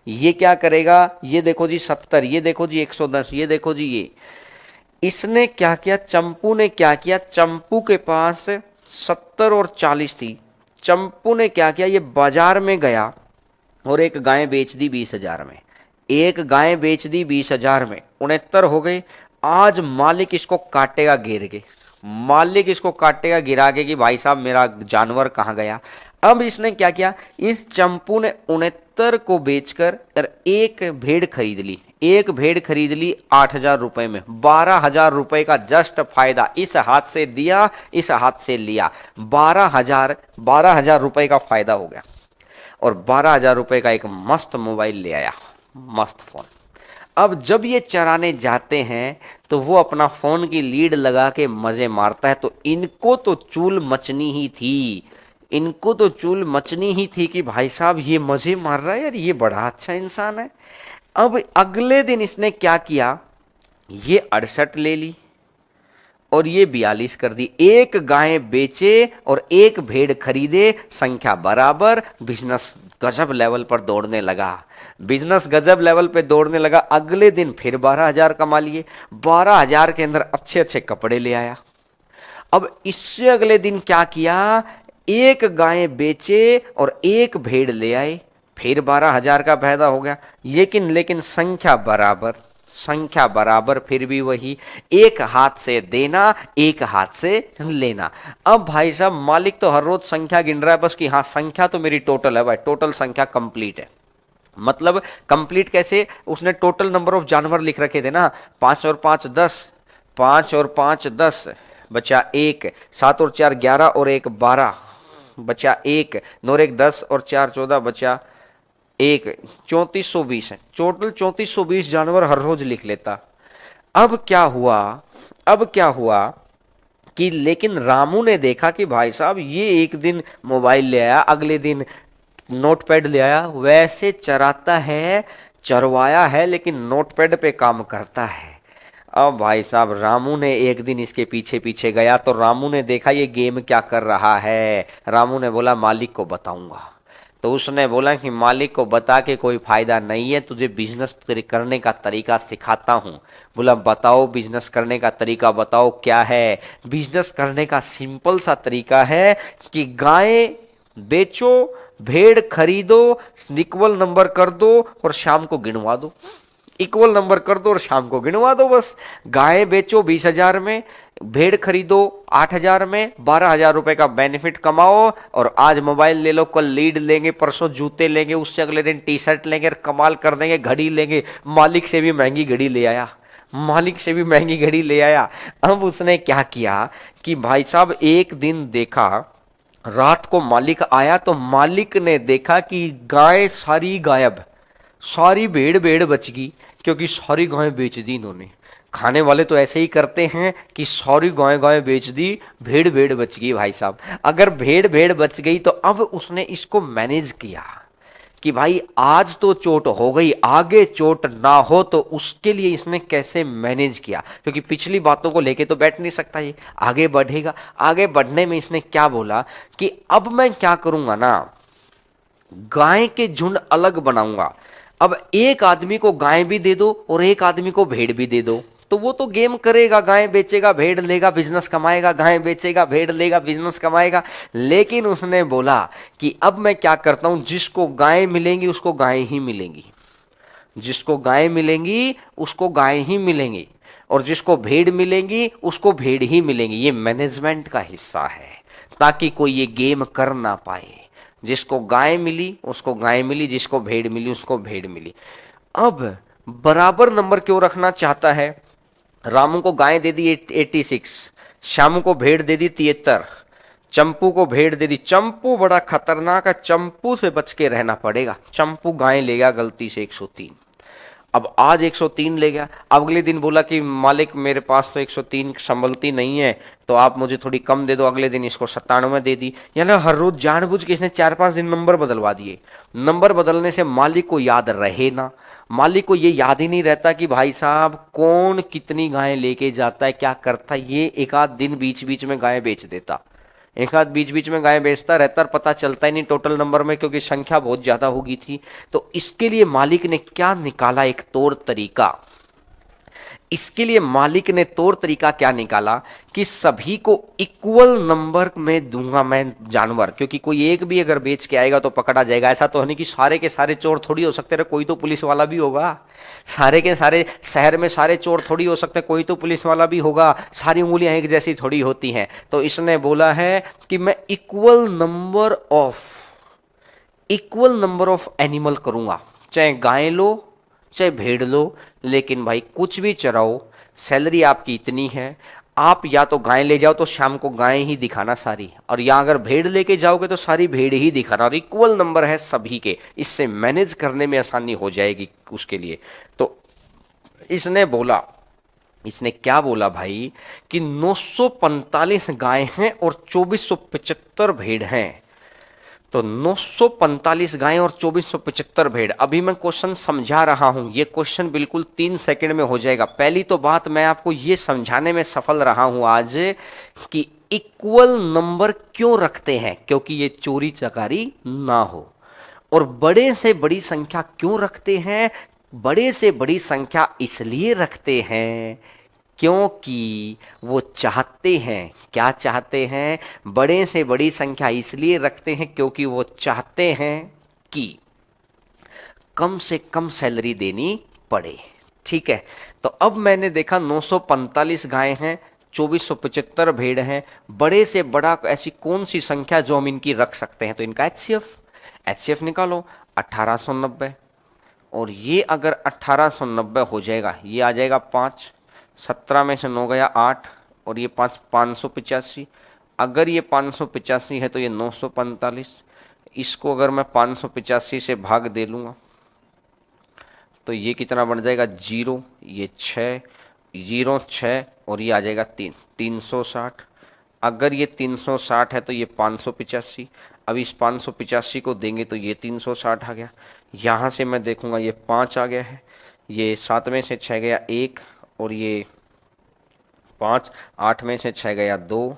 ये क्या करेगा, ये देखो जी 70, ये देखो जी 110, ये देखो जी ये। इसने क्या किया, चंपू ने क्या किया, चंपू के पास 70 और 40 थी, चंपू ने क्या किया, ये बाजार में गया और एक गाय बेच दी 20,000 में, एक गाय बेच दी 20,000 में, 69 हो गए। आज मालिक इसको काटेगा घेर के, मालिक इसको काटेगा गिरा के कि भाई साहब मेरा जानवर कहाँ गया। अब इसने क्या किया, इस चंपू ने 69 को बेचकर एक भेड़ खरीद ली, एक भेड़ खरीद ली 8,000 रुपए में, 12,000 रुपए का जस्ट फायदा, इस हाथ से दिया इस हाथ से लिया, 12,000 रुपए का फायदा हो गया, और 12,000 रुपए का एक मस्त मोबाइल ले आया, मस्त फोन। अब जब ये चराने जाते हैं तो वो अपना फोन की लीड लगा के मजे मारता है, तो इनको तो चूल मचनी ही थी, इनको तो चूल मचनी ही थी कि भाई साहब ये मजे मार रहा है यार, ये बड़ा अच्छा इंसान है। अब अगले दिन इसने क्या किया, ये 68 ले ली और ये 42 कर दी, एक गाय बेचे और एक भेड़ खरीदे, संख्या बराबर, बिजनेस गजब लेवल पर दौड़ने लगा, बिजनेस गजब लेवल पे दौड़ने लगा। अगले दिन फिर 12,000 कमा लिए, 12,000 के अंदर अच्छे अच्छे कपड़े ले आया। अब इससे अगले दिन क्या किया, एक गाय बेचे और एक भेड़ ले आए, फिर 12,000 का फायदा हो गया। लेकिन संख्या बराबर, फिर भी वही, एक हाथ से देना एक हाथ से लेना। अब भाई साहब मालिक तो हर रोज संख्या गिन रहा है बस कि हाँ संख्या तो मेरी टोटल है भाई, टोटल संख्या कंप्लीट है। मतलब कंप्लीट कैसे, उसने टोटल नंबर ऑफ जानवर लिख रखे थे ना, 5 और 5 10, 5 और 5 10 बचा 1, 7 और 4 11 और 1 12 बचा 1, 9 और 1 10 और 4 14 बचा 1, 3420 है टोटल, 3420 जानवर हर रोज लिख लेता। अब क्या हुआ कि लेकिन रामू ने देखा कि भाई साहब ये एक दिन मोबाइल ले आया, अगले दिन नोटपैड ले आया, वैसे चराता है, चरवाया है लेकिन नोटपैड पे काम करता है। अब भाई साहब रामू ने एक दिन इसके पीछे पीछे गया तो रामू ने देखा ये गेम क्या कर रहा है। रामू ने बोला मालिक को बताऊंगा, तो उसने बोला कि मालिक को बता के कोई फायदा नहीं है, तुझे बिजनेस करने का तरीका सिखाता हूँ। बोला बताओ बिजनेस करने का तरीका बताओ क्या है। बिजनेस करने का सिंपल सा तरीका है कि गाय बेचो, भेड़ खरीदो, इक्वल नंबर कर दो और शाम को गिनवा दो, इक्वल नंबर कर दो और शाम को गिनवा दो। बस गाय बेचो 20,000 में, भेड़ खरीदो 8,000 में, 12,000 रुपए का बेनिफिट कमाओ, और आज मोबाइल ले लो, कल लीड लेंगे, परसों जूते लेंगे, उससे अगले दिन टी शर्ट लेंगे, कमाल कर देंगे, घड़ी लेंगे। मालिक से भी महंगी घड़ी ले आया, मालिक से भी महंगी घड़ी ले आया। अब उसने क्या किया कि भाई साहब एक दिन देखा, रात को मालिक आया तो मालिक ने देखा कि गाय सारी गायब, सारी भेड़ भेड़ बच गई, क्योंकि सारी गायें बेच दी इन्होंने। खाने वाले तो ऐसे ही करते हैं कि सारी गायें गायें बेच दी, भेड़ भेड़ बच गई। भाई साहब अगर भेड़ भेड़ बच गई तो अब उसने इसको मैनेज किया कि भाई आज तो चोट हो गई, आगे चोट ना हो, तो उसके लिए इसने कैसे मैनेज किया, क्योंकि पिछली बातों को लेके तो बैठ नहीं सकता, ये आगे बढ़ेगा। आगे बढ़ने में इसने क्या बोला कि अब मैं क्या करूंगा ना, गाय के झुंड अलग बनाऊंगा। अब एक आदमी को गाय भी दे दो और एक आदमी को भेड़ भी दे दो, तो वो तो गेम करेगा, गाय बेचेगा भेड़ लेगा बिजनेस कमाएगा, गाय बेचेगा भेड़ लेगा बिजनेस कमाएगा। लेकिन उसने बोला कि अब मैं क्या करता हूं, जिसको गाय मिलेंगी उसको गाय ही मिलेंगी, जिसको गाय मिलेंगी उसको गाय ही मिलेंगी, और जिसको भेड़ मिलेंगी उसको भेड़ ही मिलेंगी। ये मैनेजमेंट का हिस्सा है, ताकि कोई ये गेम कर ना पाए। जिसको गाय मिली उसको गाय मिली, जिसको भेड़ मिली उसको भेड़ मिली। अब बराबर नंबर क्यों रखना चाहता है, रामू को गाय दे दी 86, श्यामू को भेड़ दे दी 73, चंपू को भेड़ दे दी। चंपू बड़ा खतरनाक है, चंपू से बच के रहना पड़ेगा। चंपू गाय ले गया गलती से 103, अब आज 103 ले गया। अगले दिन बोला कि मालिक मेरे पास तो 103 संभलती नहीं है, तो आप मुझे थोड़ी कम दे दो। अगले दिन इसको 97 दे दी। यानी हर रोज जानबूझ के इसने 4-5 दिन नंबर बदलवा दिए। नंबर बदलने से मालिक को याद रहे ना, मालिक को ये याद ही नहीं रहता कि भाई साहब कौन कितनी गायें लेके जाता है, क्या करता है। ये एक आध दिन बीच बीच में गायें बेच देता, एक आध बीच बीच में गाय बेचता रहता, पता चलता ही नहीं टोटल नंबर में, क्योंकि संख्या बहुत ज्यादा हो गई थी। तो इसके लिए मालिक ने क्या निकाला, एक तौर तरीका। इसके लिए मालिक ने तौर तरीका क्या निकाला कि सभी को इक्वल नंबर में दूंगा मैं जानवर, क्योंकि कोई एक भी अगर बेच के आएगा तो पकड़ा जाएगा। ऐसा तो है नहीं कि सारे के सारे चोर थोड़ी हो सकते रहे, कोई तो पुलिस वाला भी होगा। सारे के सारे शहर में सारे चोर थोड़ी हो सकते, कोई तो पुलिस वाला भी होगा। सारी उंगलियां एक जैसी थोड़ी होती हैं। तो इसने बोला है कि मैं इक्वल नंबर ऑफ एनिमल करूंगा, चाहे गाय लो चाहे भेड़ लो, लेकिन भाई कुछ भी चराओ, सैलरी आपकी इतनी है। आप या तो गाय ले जाओ तो शाम को गाय ही दिखाना सारी, और या अगर भेड़ लेके जाओगे तो सारी भेड़ ही दिखाना, और इक्वल नंबर है सभी के। इससे मैनेज करने में आसानी हो जाएगी उसके लिए। तो इसने क्या बोला भाई कि 945 गाय हैं और 2475 भेड़ हैं। तो 945 गायें और 2475 भेड़। अभी मैं क्वेश्चन समझा रहा हूं, ये क्वेश्चन बिल्कुल 3 सेकंड में हो जाएगा। पहली तो बात मैं आपको ये समझाने में सफल रहा हूं आज कि इक्वल नंबर क्यों रखते हैं, क्योंकि ये चोरी चकारी ना हो। और बड़े से बड़ी संख्या क्यों रखते हैं, बड़े से बड़ी संख्या इसलिए रखते हैं क्योंकि वो चाहते हैं, क्या चाहते हैं, बड़े से बड़ी संख्या इसलिए रखते हैं क्योंकि वो चाहते हैं कि कम से कम सैलरी देनी पड़े। ठीक है, तो अब मैंने देखा 945 गाय हैं, 2475 भेड़ हैं। बड़े से बड़ा ऐसी कौन सी संख्या जो हम इनकी रख सकते हैं, तो इनका एचसीएफ निकालो 1890, और ये अगर 1890 हो जाएगा, ये आ जाएगा 5, 17 में से 9 गया 8, और ये 585। अगर ये 585 है तो ये 945। इसको अगर मैं 585 से भाग दे लूँगा तो ये कितना बन जाएगा 0, ये 6, 0 6, और ये आ जाएगा 360। अगर ये 360 है तो ये 585। अब इस 585 को देंगे तो ये 360 आ गया। यहाँ से मैं देखूंगा ये 5 आ गया है, ये 7 में से 6 गया 1, और ये 5, 8 में से 6 गया 2,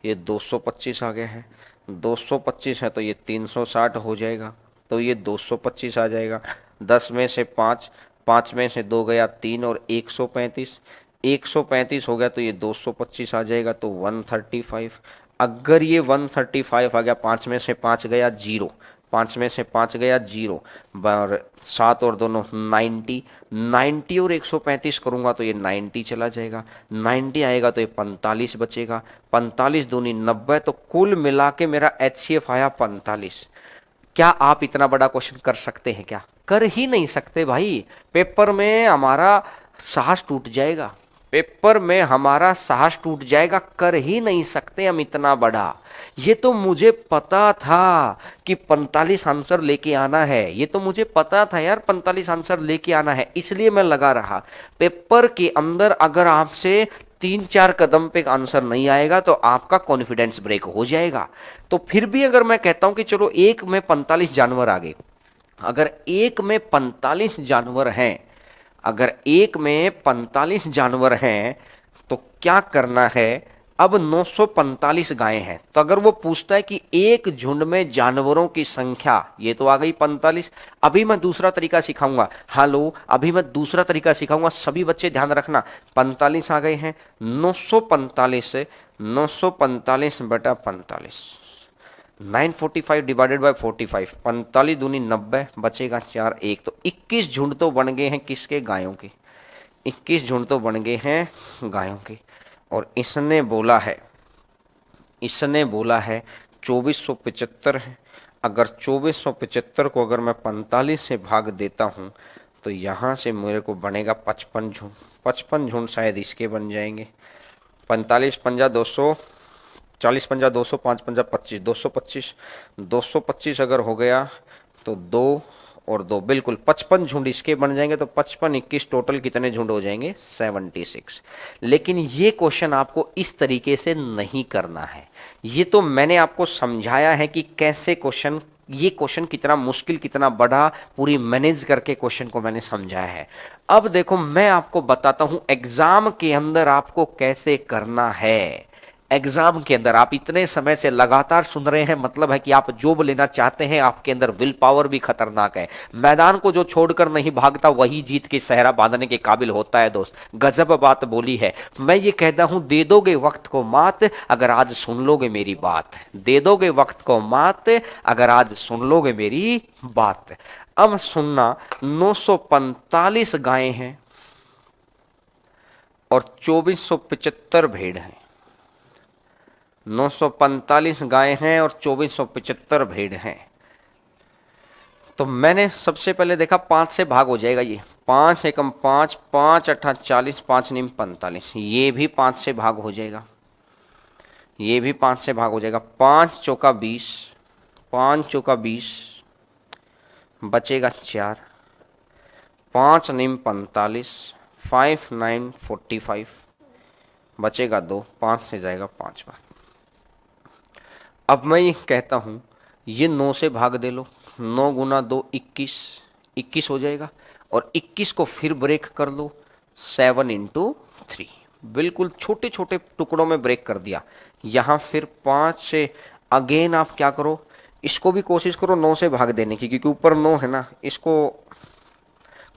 ये 225 आ गया है। 225 है तो ये 360 हो जाएगा, तो ये 225 आ जाएगा। 10 में से 5, 5 में से 2 गया 3, और 135, 135 हो गया तो ये 225 आ जाएगा, तो 135। अगर ये 135 आ गया, 5 में से 5 गया 0, 5 में से 5 गया 0, और 7 और दोनों 90, 90 और 135 करूंगा तो ये 90 चला जाएगा, 90 आएगा तो ये 45 बचेगा, 45 दूनी 90, तो कुल मिला के मेरा HCF आया 45। क्या आप इतना बड़ा क्वेश्चन कर सकते हैं क्या? कर ही नहीं सकते भाई। पेपर में हमारा साहस टूट जाएगा, पेपर में हमारा साहस टूट जाएगा, कर ही नहीं सकते हम इतना बड़ा। ये तो मुझे पता था कि 45 आंसर लेके आना है, ये तो मुझे पता था यार 45 आंसर लेके आना है, इसलिए मैं लगा रहा। पेपर के अंदर अगर आपसे 3-4 कदम पे आंसर नहीं आएगा तो आपका कॉन्फिडेंस ब्रेक हो जाएगा। तो फिर भी अगर मैं कहता हूं कि चलो एक में 45 जानवर आ गए, अगर एक में 45 जानवर हैं, अगर एक में 45 जानवर हैं तो क्या करना है? अब 945 गायें हैं, तो अगर वो पूछता है कि एक झुंड में जानवरों की संख्या, ये तो आ गई 45। अभी मैं दूसरा तरीका सिखाऊंगा, हेलो, अभी मैं दूसरा तरीका सिखाऊंगा, सभी बच्चे ध्यान रखना। 45 आ गए हैं, 945 से 945 बटा 45, 945 डिवाइडेड बाय 45, 45 दूनी 90, बचेगा 4, 1, तो 21 झुंड तो बन गए हैं किसके? गायों के। 21 झुंड तो बन गए हैं गायों के। और इसने बोला है 2475 है। अगर 2475 को अगर मैं 45 से भाग देता हूं तो यहां से मेरे को बनेगा 55 झुंड। 55 झुंड शायद इसके बन जाएंगे। 45 पंजा 200, 40 पंजा 200, 5 पंजा 25, 225, 225 अगर हो गया तो 2 और 2 बिल्कुल 55 झुंड इसके बन जाएंगे। तो 55 21 टोटल कितने झुंड हो जाएंगे? 76। लेकिन ये क्वेश्चन आपको इस तरीके से नहीं करना है। ये तो मैंने आपको समझाया है कि कैसे क्वेश्चन, ये क्वेश्चन कितना मुश्किल, कितना बड़ा, पूरी मैनेज करके क्वेश्चन को मैंने समझाया है। अब देखो मैं आपको बताता हूं एग्जाम के अंदर आपको कैसे करना है। एग्जाम के अंदर आप इतने समय से लगातार सुन रहे हैं, मतलब है कि आप जॉब लेना चाहते हैं, आपके अंदर विल पावर भी खतरनाक है। मैदान को जो छोड़कर नहीं भागता वही जीत के सहरा बांधने के काबिल होता है। दोस्त गजब बात बोली है। मैं ये कहता हूं दे दोगे वक्त को मात अगर आज सुन लोगे मेरी बात, दे दोगे वक्त को मात अगर आज सुन लोगे मेरी बात। अब सुनना, 945 गायें हैं और 2475 भेड़ हैं। 945 गायें हैं और 2475 भेड़ हैं। तो मैंने सबसे पहले देखा 5 से भाग हो जाएगा ये, 5 एकम 5, 5 अट्ठा 40, 5 नीम 45, ये भी 5 से भाग हो जाएगा, ये भी 5 से भाग हो जाएगा। 5 चौका 20, 5 चौका 20, बचेगा 4, 5 नीम 45, 5 9 45, बचेगा 2, 5 से जाएगा 5 बार। अब मैं ये कहता हूं ये 9 से भाग दे लो, 9 गुना 2 21, 21 हो जाएगा। और 21 को फिर ब्रेक कर लो 7 इंटू 3, बिल्कुल छोटे छोटे टुकड़ों में ब्रेक कर दिया। यहां फिर 5 से अगेन आप क्या करो, इसको भी कोशिश करो 9 से भाग देने की, क्योंकि ऊपर 9 है ना, इसको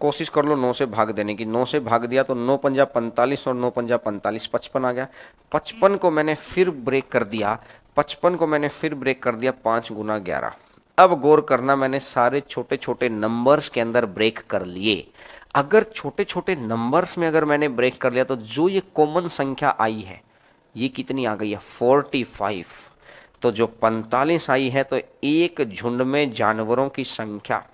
कोशिश कर लो 9 से भाग देने की। 9 से भाग दिया तो 9 पंजा 45 और 9 पंजा 45, 55 आ गया। 55 को मैंने फिर ब्रेक कर दिया, 55 को मैंने फिर ब्रेक कर दिया 5 गुना 11। अब गौर करना, मैंने सारे छोटे छोटे नंबर्स के अंदर ब्रेक कर लिए। अगर छोटे छोटे नंबर्स में अगर मैंने ब्रेक कर लिया तो जो ये कॉमन संख्या आई है ये कितनी आ गई है? 45। तो जो 45 आई है तो एक झुंड में जानवरों की संख्या,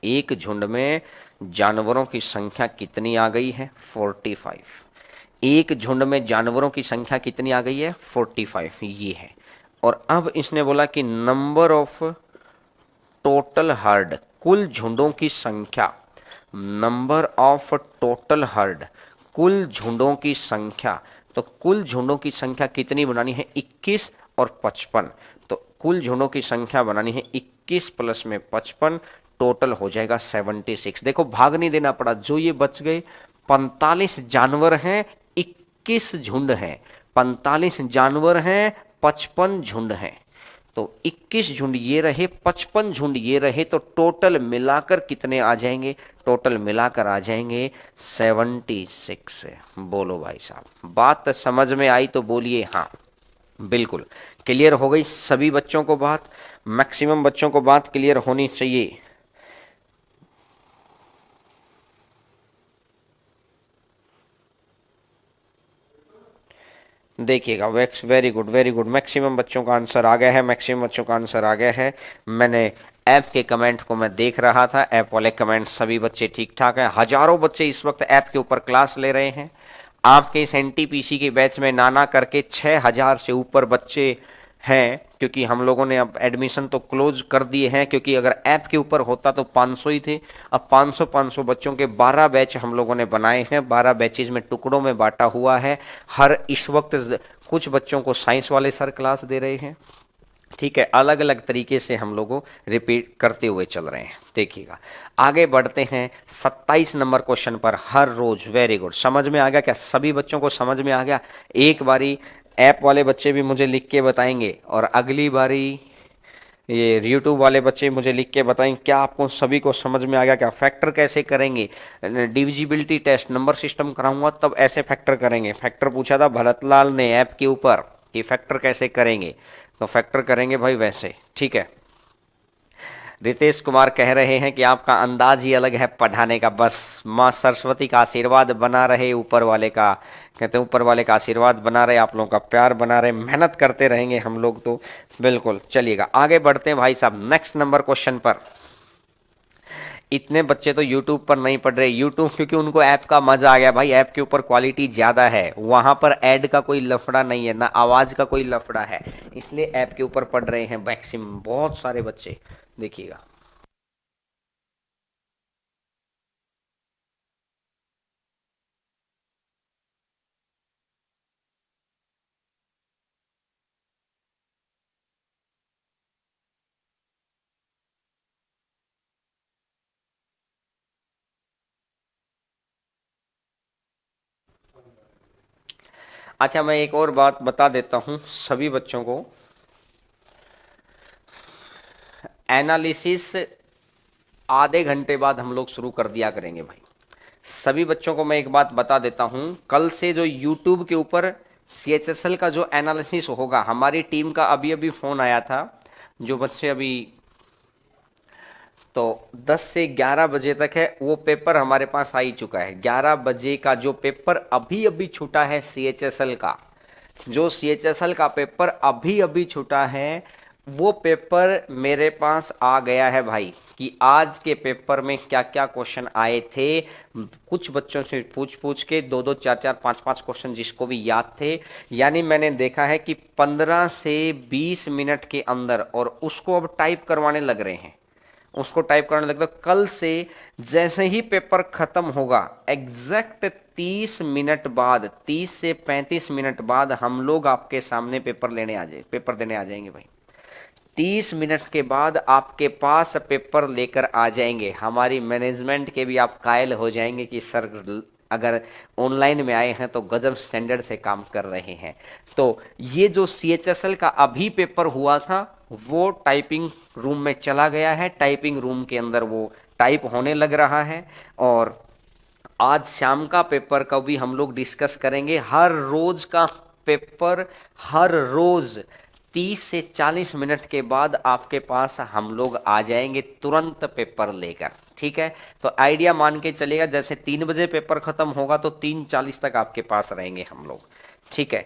एक झुंड में जानवरों की संख्या कितनी आ गई है? 45। एक झुंड में जानवरों की संख्या कितनी आ गई है? 45, ये है। और अब इसने बोला कि नंबर ऑफ टोटल हर्ड, कुल झुंडों की संख्या, नंबर ऑफ टोटल हर्ड, कुल झुंडों की संख्या। तो कुल झुंडों की संख्या कितनी बनानी है? 21 और 55। तो कुल झुंडों की संख्या बनानी है 21 प्लस में 55, टोटल हो जाएगा 76। देखो भाग नहीं देना पड़ा, जो ये बच गए 45 जानवर हैं, 21 झुंड हैं, 45 जानवर हैं, 55 झुंड हैं। तो 21 झुंड ये रहे, 55 झुंड ये रहे, तो टोटल मिलाकर कितने आ जाएंगे? टोटल मिलाकर आ जाएंगे 76। बोलो भाई साहब, बात समझ में आई तो बोलिए हाँ। बिल्कुल क्लियर हो गई सभी बच्चों को बात, मैक्सिमम बच्चों को बात क्लियर होनी चाहिए। देखिएगा, very good very good, maximum बच्चों का आंसर आ गया है, मैक्सिमम बच्चों का आंसर आ गया है। मैंने ऐप के कमेंट को मैं देख रहा था, ऐप वाले कमेंट सभी बच्चे ठीक ठाक हैं। हजारों बच्चे इस वक्त ऐप के ऊपर क्लास ले रहे हैं। आपके इस एनटीपीसी के बैच में नाना करके 6000 से ऊपर बच्चे हैं, क्योंकि हम लोगों ने अब एडमिशन तो क्लोज कर दिए हैं, क्योंकि अगर ऐप के ऊपर होता तो 500 ही थे। अब 500 बच्चों के 12 बैच हम लोगों ने बनाए हैं, 12 बैचेज में टुकड़ों में बांटा हुआ है। हर इस वक्त कुछ बच्चों को साइंस वाले सर क्लास दे रहे हैं, ठीक है, अलग अलग तरीके से हम लोगों रिपीट करते हुए चल रहे हैं। देखिएगा, आगे बढ़ते हैं 27 नंबर क्वेश्चन पर। हर रोज, वेरी गुड, समझ में आ गया क्या? सभी बच्चों को समझ में आ गया? एक बारी ऐप वाले बच्चे भी मुझे लिख के बताएंगे, और अगली बारी ये यूट्यूब वाले बच्चे मुझे लिख के बताएंगे क्या आपको सभी को समझ में आ गया क्या? फैक्टर कैसे करेंगे, डिविजिबिलिटी टेस्ट, नंबर सिस्टम कराऊंगा तब ऐसे फैक्टर करेंगे। फैक्टर पूछा था भरतलाल ने ऐप के ऊपर कि फैक्टर कैसे करेंगे, तो फैक्टर करेंगे भाई वैसे, ठीक है। रितेश कुमार कह रहे हैं कि आपका अंदाज ही अलग है पढ़ाने का, बस माँ सरस्वती का आशीर्वाद बना रहे, ऊपर वाले का, कहते हैं ऊपर वाले का आशीर्वाद बना रहे, आप लोगों का प्यार बना रहे, मेहनत करते रहेंगे हम लोग तो। बिल्कुल, चलिएगा आगे बढ़ते हैं भाई साहब नेक्स्ट नंबर क्वेश्चन पर। इतने बच्चे तो YouTube पर नहीं पढ़ रहे, YouTube क्योंकि उनको ऐप का मजा आ गया भाई, ऐप के ऊपर क्वालिटी ज्यादा है, वहां पर ऐड का कोई लफड़ा नहीं है, ना आवाज का कोई लफड़ा है, इसलिए ऐप के ऊपर पढ़ रहे हैं मैक्सिमम बहुत सारे बच्चे। देखिएगा, अच्छा मैं एक और बात बता देता हूं सभी बच्चों को, एनालिसिस आधे घंटे बाद हम लोग शुरू कर दिया करेंगे भाई। सभी बच्चों को मैं एक बात बता देता हूं, कल से जो YouTube के ऊपर CHSL का जो एनालिसिस होगा, हमारी टीम का अभी अभी फोन आया था, जो बच्चे अभी तो 10 से 11 बजे तक है, वो पेपर हमारे पास आ ही चुका है। 11 बजे का जो पेपर अभी अभी छूटा है CHSL का, जो CHSL का पेपर अभी अभी छूटा है, वो पेपर मेरे पास आ गया है भाई, कि आज के पेपर में क्या क्या क्वेश्चन आए थे। कुछ बच्चों से पूछ पूछ के 2 2 4 4 5 5 क्वेश्चन जिसको भी याद थे, यानी मैंने देखा है कि 15 से 20 मिनट के अंदर, और उसको अब टाइप करवाने लग रहे हैं, उसको टाइप करने लगता, कल से जैसे ही पेपर खत्म होगा एग्जैक्ट 30 मिनट बाद, 30 से 35 मिनट बाद हम लोग आपके सामने पेपर लेने आ जाए, पेपर देने आ जाएंगे भाई। 30 मिनट के बाद आपके पास पेपर लेकर आ जाएंगे। हमारी मैनेजमेंट के भी आप कायल हो जाएंगे कि सर अगर ऑनलाइन में आए हैं तो गजब स्टैंडर्ड से काम कर रहे हैं। तो ये जो CHSL का अभी पेपर हुआ था, वो टाइपिंग रूम में चला गया है, टाइपिंग रूम के अंदर वो टाइप होने लग रहा है, और आज शाम का पेपर का भी हम लोग डिस्कस करेंगे। हर रोज का पेपर, हर रोज 30 से 40 मिनट के बाद आपके पास हम लोग आ जाएंगे तुरंत पेपर लेकर, ठीक है। तो आइडिया मान के चलेगा, जैसे 3 बजे पेपर खत्म होगा तो 3:40 तक आपके पास रहेंगे हम लोग, ठीक है।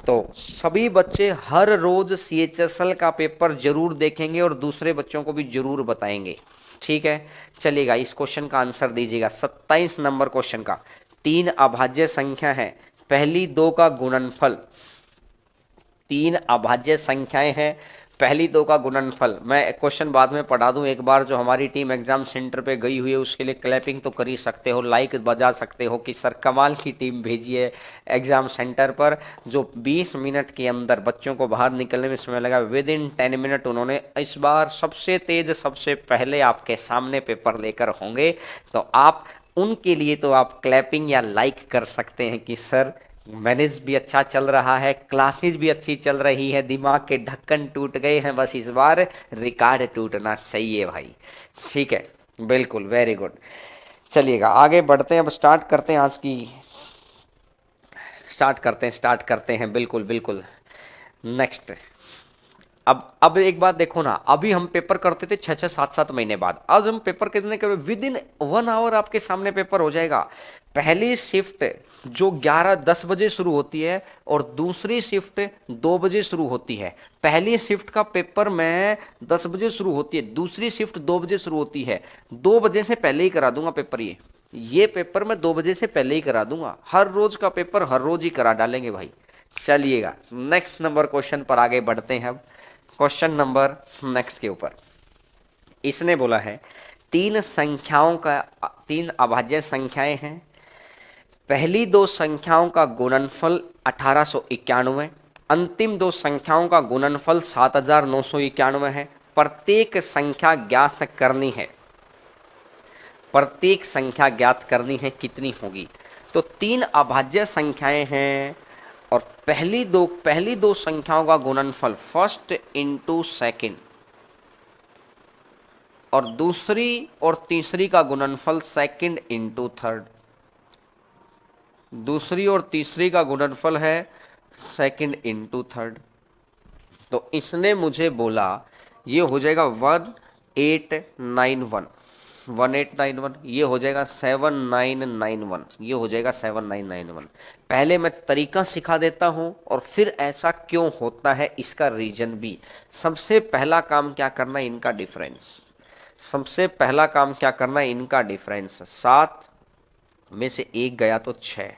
तो सभी बच्चे हर रोज CHSL का पेपर जरूर देखेंगे और दूसरे बच्चों को भी जरूर बताएंगे, ठीक है। चलिएगा, इस क्वेश्चन का आंसर दीजिएगा, 27 नंबर क्वेश्चन का। 3 अभाज्य संख्या है, पहली 2 का गुणनफल, 3 अभाज्य संख्याएं हैं, पहली 2 का गुणनफल। मैं क्वेश्चन बाद में पढ़ा दूं एक बार, जो हमारी टीम एग्जाम सेंटर पे गई हुई है उसके लिए क्लैपिंग तो कर ही सकते हो, लाइक बजा सकते हो कि सर कमाल की टीम भेजी है एग्जाम सेंटर पर, जो 20 मिनट के अंदर बच्चों को बाहर निकलने में समय लगा, विद इन 10 मिनट उन्होंने इस बार सबसे तेज, सबसे पहले आपके सामने पेपर लेकर होंगे। तो आप उनके लिए तो आप क्लैपिंग या लाइक कर सकते हैं कि सर मैनेज भी अच्छा चल रहा है, क्लासेस भी अच्छी चल रही है, दिमाग के ढक्कन टूट गए हैं, बस इस बार रिकॉर्ड टूटना चाहिए भाई, ठीक है। बिल्कुल, वेरी गुड। चलिएगा आगे बढ़ते हैं, अब स्टार्ट करते हैं आज की, स्टार्ट करते हैं बिल्कुल बिल्कुल। नेक्स्ट, अब एक बात देखो ना, अभी हम पेपर करते थे 6-6 7-7 महीने बाद, आज हम पेपर कितने कर, विद इन 1 आवर आपके सामने पेपर हो जाएगा। पहली शिफ्ट जो 11-10 बजे शुरू होती है और दूसरी शिफ्ट 2 बजे शुरू होती है। पहली शिफ्ट का पेपर मैं 10 बजे शुरू होती है, दूसरी शिफ्ट 2 बजे शुरू होती है। 2 बजे से पहले ही करा दूंगा पेपर, ये पेपर मैं 2 बजे से पहले ही करा दूंगा। हर रोज का पेपर हर रोज ही करा डालेंगे भाई। चलिएगा नेक्स्ट नंबर क्वेश्चन पर आगे बढ़ते हैं। अब क्वेश्चन नंबर नेक्स्ट के ऊपर इसने बोला है, तीन अभाज्य संख्याएं हैं। पहली दो संख्याओं का गुणनफल 1891, अंतिम दो संख्याओं का गुणनफल 7991 है। प्रत्येक संख्या ज्ञात करनी है, प्रत्येक संख्या ज्ञात करनी है, कितनी होगी? तो तीन अभाज्य संख्याएं हैं और पहली दो संख्याओं का गुणनफल फर्स्ट इंटू सेकेंड और दूसरी और तीसरी का गुणनफल सेकेंड इंटू थर्ड। दूसरी और तीसरी का गुणनफल है सेकेंड इंटू थर्ड। तो इसने मुझे बोला ये हो जाएगा 1891, 1891, ये हो जाएगा 7991, ये हो जाएगा 7991। पहले मैं तरीका सिखा देता हूं और फिर ऐसा क्यों होता है इसका रीजन भी। सबसे पहला काम क्या करना है, इनका डिफरेंस। सबसे पहला काम क्या करना है, इनका डिफरेंस। 7 में से 1 गया तो 6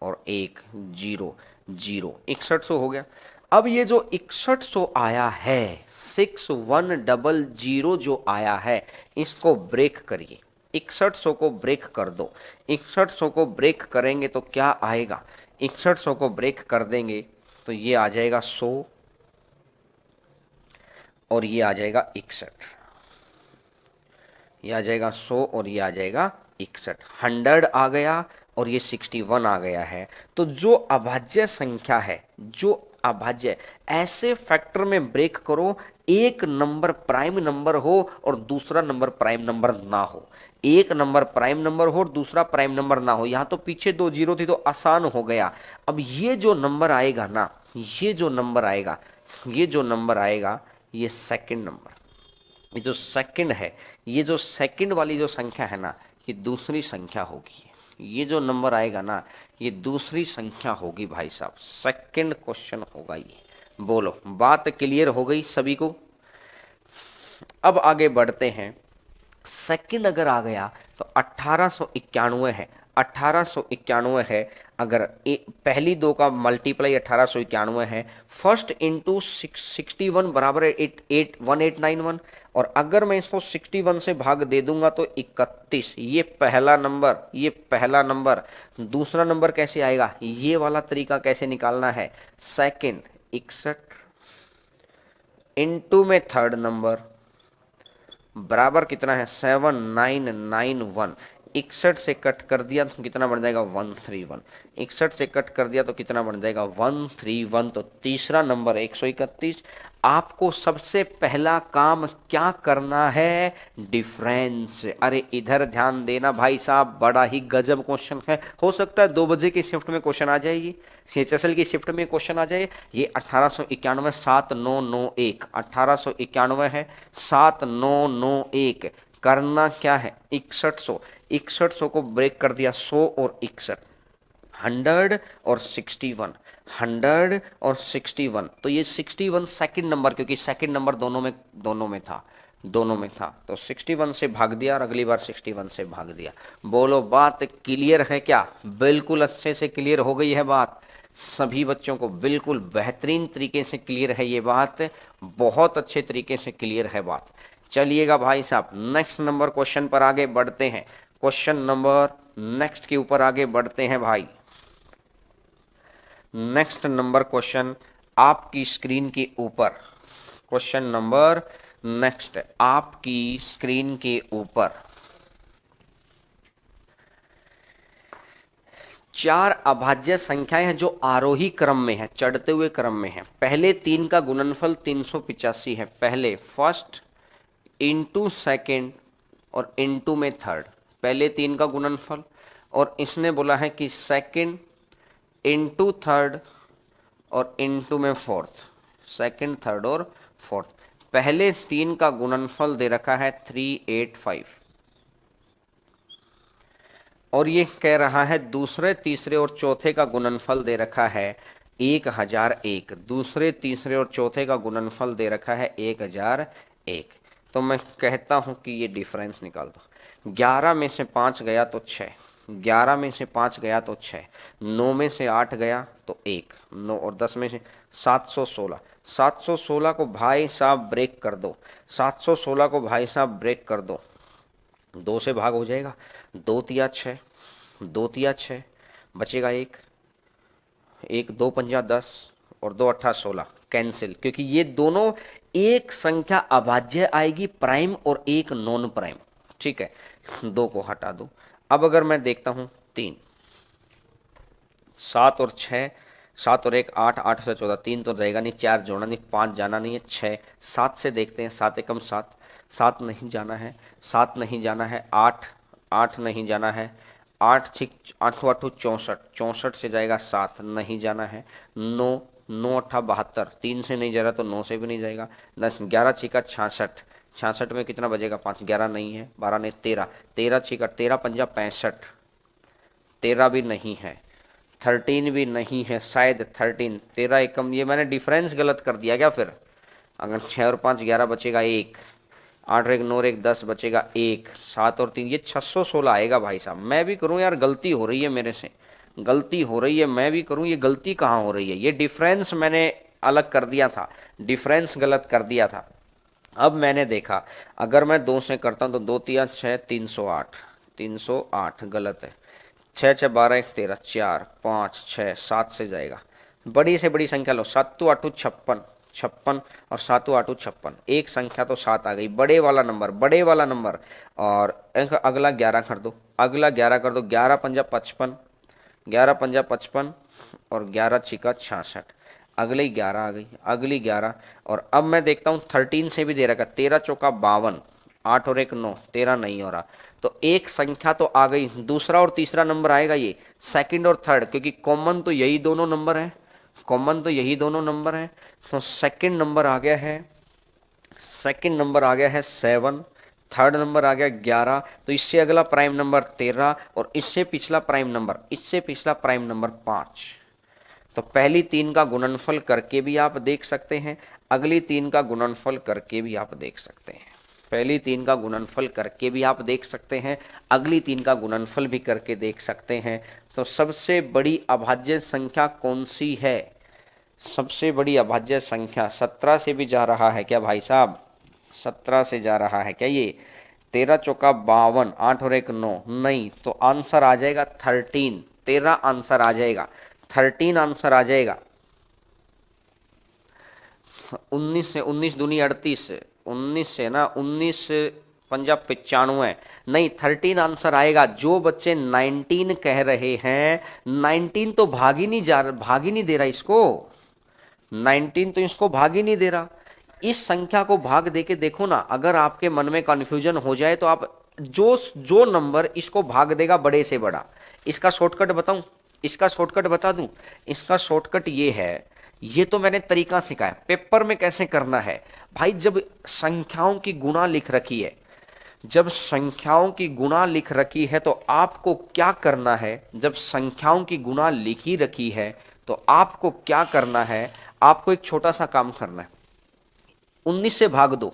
और 1 0 0, 6100 हो गया। अब ये जो 6100 आया है, 6100 जो आया है, इसको ब्रेक करिए। 6100 को ब्रेक कर दो। 6100 को ब्रेक करेंगे तो क्या आएगा? 6100 को ब्रेक कर देंगे तो ये आ जाएगा 100 और ये आ जाएगा 61। ये आ जाएगा 100 और ये आ जाएगा 61। 100 आ गया और ये 61 आ गया है। तो जो अभाज्य संख्या है, जो अभाज्य, ऐसे फैक्टर में ब्रेक करो, एक नंबर प्राइम नंबर हो और दूसरा नंबर प्राइम नंबर ना हो। एक नंबर प्राइम नंबर हो और दूसरा प्राइम नंबर ना हो। यहां तो पीछे 2 जीरो थी तो आसान हो गया। अब ये जो नंबर आएगा ना, ये जो नंबर आएगा, ये जो नंबर आएगा, ये सेकंड नंबर, ये जो सेकंड है, ये जो सेकंड वाली जो संख्या है ना, ये दूसरी संख्या होगी। ये जो नंबर आएगा ना, ये दूसरी संख्या होगी भाई साहब। सेकंड क्वेश्चन होगा ये। बोलो, बात क्लियर हो गई सभी को? अब आगे बढ़ते हैं। सेकंड अगर आ गया तो 1891 है, 1891 है। अगर पहली दो का मल्टीप्लाई 1891 है, फर्स्ट इंटू 61 बराबर है 1891। और अगर मैं इसको 61 से भाग दे दूंगा तो 31। ये पहला नंबर, ये पहला नंबर। दूसरा नंबर कैसे आएगा, ये वाला तरीका कैसे निकालना है, सेकंड 61 इंटू में थर्ड नंबर बराबर कितना है 7991। 61 से कट कर दिया तो कितना बन जाएगा 131। 61 से कट कर दिया तो कितना बन जाएगा 131। तो तीसरा नंबर 131। आपको सबसे पहला काम क्या करना है, डिफरेंस। अरे इधर ध्यान देना भाई साहब, बड़ा ही गजब क्वेश्चन है। हो सकता है 2 बजे की शिफ्ट में क्वेश्चन आ जाएगी, CHSL की शिफ्ट में क्वेश्चन आ जाए। ये 1891 7991, 1891 है 7991। करना क्या है, 6100 को ब्रेक कर दिया 100 और 61, 100 और 61, 100 और 61। तो ये 61 सेकंड नंबर, क्योंकि सेकंड नंबर दोनों में था, तो 61 से भाग दिया और अगली बार 61 से भाग दिया। बोलो, बात क्लियर है क्या? बिल्कुल अच्छे से क्लियर हो गई है बात। सभी बच्चों को बिल्कुल बेहतरीन तरीके से क्लियर है ये बात, बहुत अच्छे तरीके से क्लियर है बात। चलिएगा भाई साहब, नेक्स्ट नंबर क्वेश्चन पर आगे बढ़ते हैं। क्वेश्चन नंबर नेक्स्ट के ऊपर आगे बढ़ते हैं भाई। नेक्स्ट नंबर क्वेश्चन आपकी स्क्रीन के ऊपर, क्वेश्चन नंबर नेक्स्ट आपकी स्क्रीन के ऊपर 4 अभाज्य संख्याएं हैं जो आरोही क्रम में है, चढ़ते हुए क्रम में है। पहले 3 का गुणनफल 385 है, पहले फर्स्ट इंटू सेकेंड और इंटू में थर्ड। पहले 3 का गुणनफल, और इसने बोला है कि सेकेंड इंटू थर्ड और इंटू में फोर्थ। सेकंड, थर्ड और फोर्थ। पहले तीन का गुणनफल दे रखा है 385 और ये कह रहा है दूसरे, तीसरे और चौथे का गुणनफल दे रखा है 1001। दूसरे, तीसरे और चौथे का गुणनफल दे रखा है 1001। तो मैं कहता हूं कि ये डिफरेंस निकाल दो। 11 में से 5 गया तो 6, 11 में से 5 गया तो 6, 9 में से 8 गया तो 1, 9 और 10 में से 716। 716 को भाई साहब ब्रेक कर दो, 716 को भाई साहब ब्रेक कर दो। 2 से भाग हो जाएगा, 2 तिया 6, 2 तिया 6, बचेगा एक, एक 2 पंजा 10 और 2 अट्ठा 16, कैंसिल, क्योंकि ये दोनों एक संख्या अभाज्य आएगी, प्राइम और एक नॉन प्राइम। ठीक है, 2 को हटा दो। अब अगर मैं देखता हूं 3, 7 और 6, 7 और 1 8, 8 से 14, 3 तो रहेगा नहीं, 4 जोड़ना नहीं, 5 जाना नहीं है, 6, 7 से देखते हैं, 7 एकम 7, 7 नहीं जाना है, 7 नहीं जाना है, 8, 8 नहीं जाना है, 8 छिक 8 8 64, 64 से जाएगा 7 नहीं जाना है, 9, 9 अट्ठा 72, 3 से नहीं जा रहा तो 9 से भी नहीं जाएगा, 10, 11 छिका 66, 66 में कितना बजेगा, 5, 11 नहीं है, 12 नहीं 13, 13 छिका 13 पंजा 65, 13 भी नहीं है, 13 भी नहीं है, शायद 13, 13 एकम, ये मैंने डिफरेंस गलत कर दिया क्या फिर? अगर 6 और 5 11 बचेगा एक, 8 और 1 9 और 1 10 बचेगा एक, 7 और 3 ये 616 आएगा भाई साहब। मैं भी करूं यार, गलती हो रही है मेरे से, गलती हो रही है, मैं भी करूं, ये गलती कहाँ हो रही है? ये डिफरेंस मैंने अलग कर दिया था, डिफरेंस गलत कर दिया था। अब मैंने देखा अगर मैं 2 से करता हूं तो 2 तिया 6, 308, 308 गलत है, 6 6 12 1 13, 4 5 6 7 से जाएगा, बड़ी से बड़ी संख्या लो, 7 8 56, 56 और 7 8 56, एक संख्या तो 7 आ गई, बड़े वाला नंबर, बड़े वाला नंबर। और अगला 11 कर दो, अगला 11 कर दो, 11 पंजा 55, 11 पंजा 55 और 11 छिका 66, अगली 11 आ गई, अगली 11। और अब मैं देखता हूँ 13 से भी दे रखा, 13 चौका 52, 8 और 1 9, 13 नहीं हो रहा, तो एक संख्या तो आ गई, दूसरा और तीसरा नंबर आएगा ये, सेकंड और थर्ड, क्योंकि कॉमन तो यही दोनों नंबर है, कॉमन तो यही दोनों नंबर है। तो सेकंड नंबर आ गया है, सेकंड नंबर आ गया है 7, थर्ड नंबर आ गया 11, तो इससे अगला प्राइम नंबर 13 और इससे पिछला प्राइम नंबर, इससे पिछला प्राइम नंबर 5। तो पहली 3 का गुणनफल करके भी आप देख सकते हैं, अगली 3 का गुणनफल करके भी आप देख सकते हैं, पहली 3 का गुणनफल करके भी आप देख सकते हैं, अगली 3 का गुणनफल भी करके देख सकते हैं। तो सबसे बड़ी अभाज्य संख्या कौन सी है? सबसे बड़ी अभाज्य संख्या 17 से भी जा रहा है क्या भाई साहब? 17 से जा रहा है क्या ये? 13 चौका 52, 8 और 1 9, नहीं, तो आंसर आ जाएगा 13, 13 आंसर आ जाएगा, 13 आंसर आ जाएगा। 19 से 19 दूनी 38, 19 से ना 19 पंजा 95, नहीं 13 आंसर आएगा। जो बच्चे 19 कह रहे हैं, 19 तो भाग ही नहीं जा रहा, भाग ही नहीं दे रहा इसको, 19 तो इसको भाग ही नहीं दे रहा। इस संख्या को भाग देके देखो ना, अगर आपके मन में कंफ्यूजन हो जाए तो आप जो जो नंबर इसको भाग देगा बड़े से बड़ा, इसका शॉर्टकट बताऊं, इसका शॉर्टकट बता दूं, इसका शॉर्टकट ये है, ये तो मैंने तरीका सिखाया पेपर में कैसे करना है भाई। जब संख्याओं की गुणा लिख रखी है, जब संख्याओं की गुणा लिख रखी है तो आपको क्या करना है, जब संख्याओं की गुणा लिखी रखी है तो आपको क्या करना है, आपको एक छोटा सा काम करना है, 19 से भाग दो,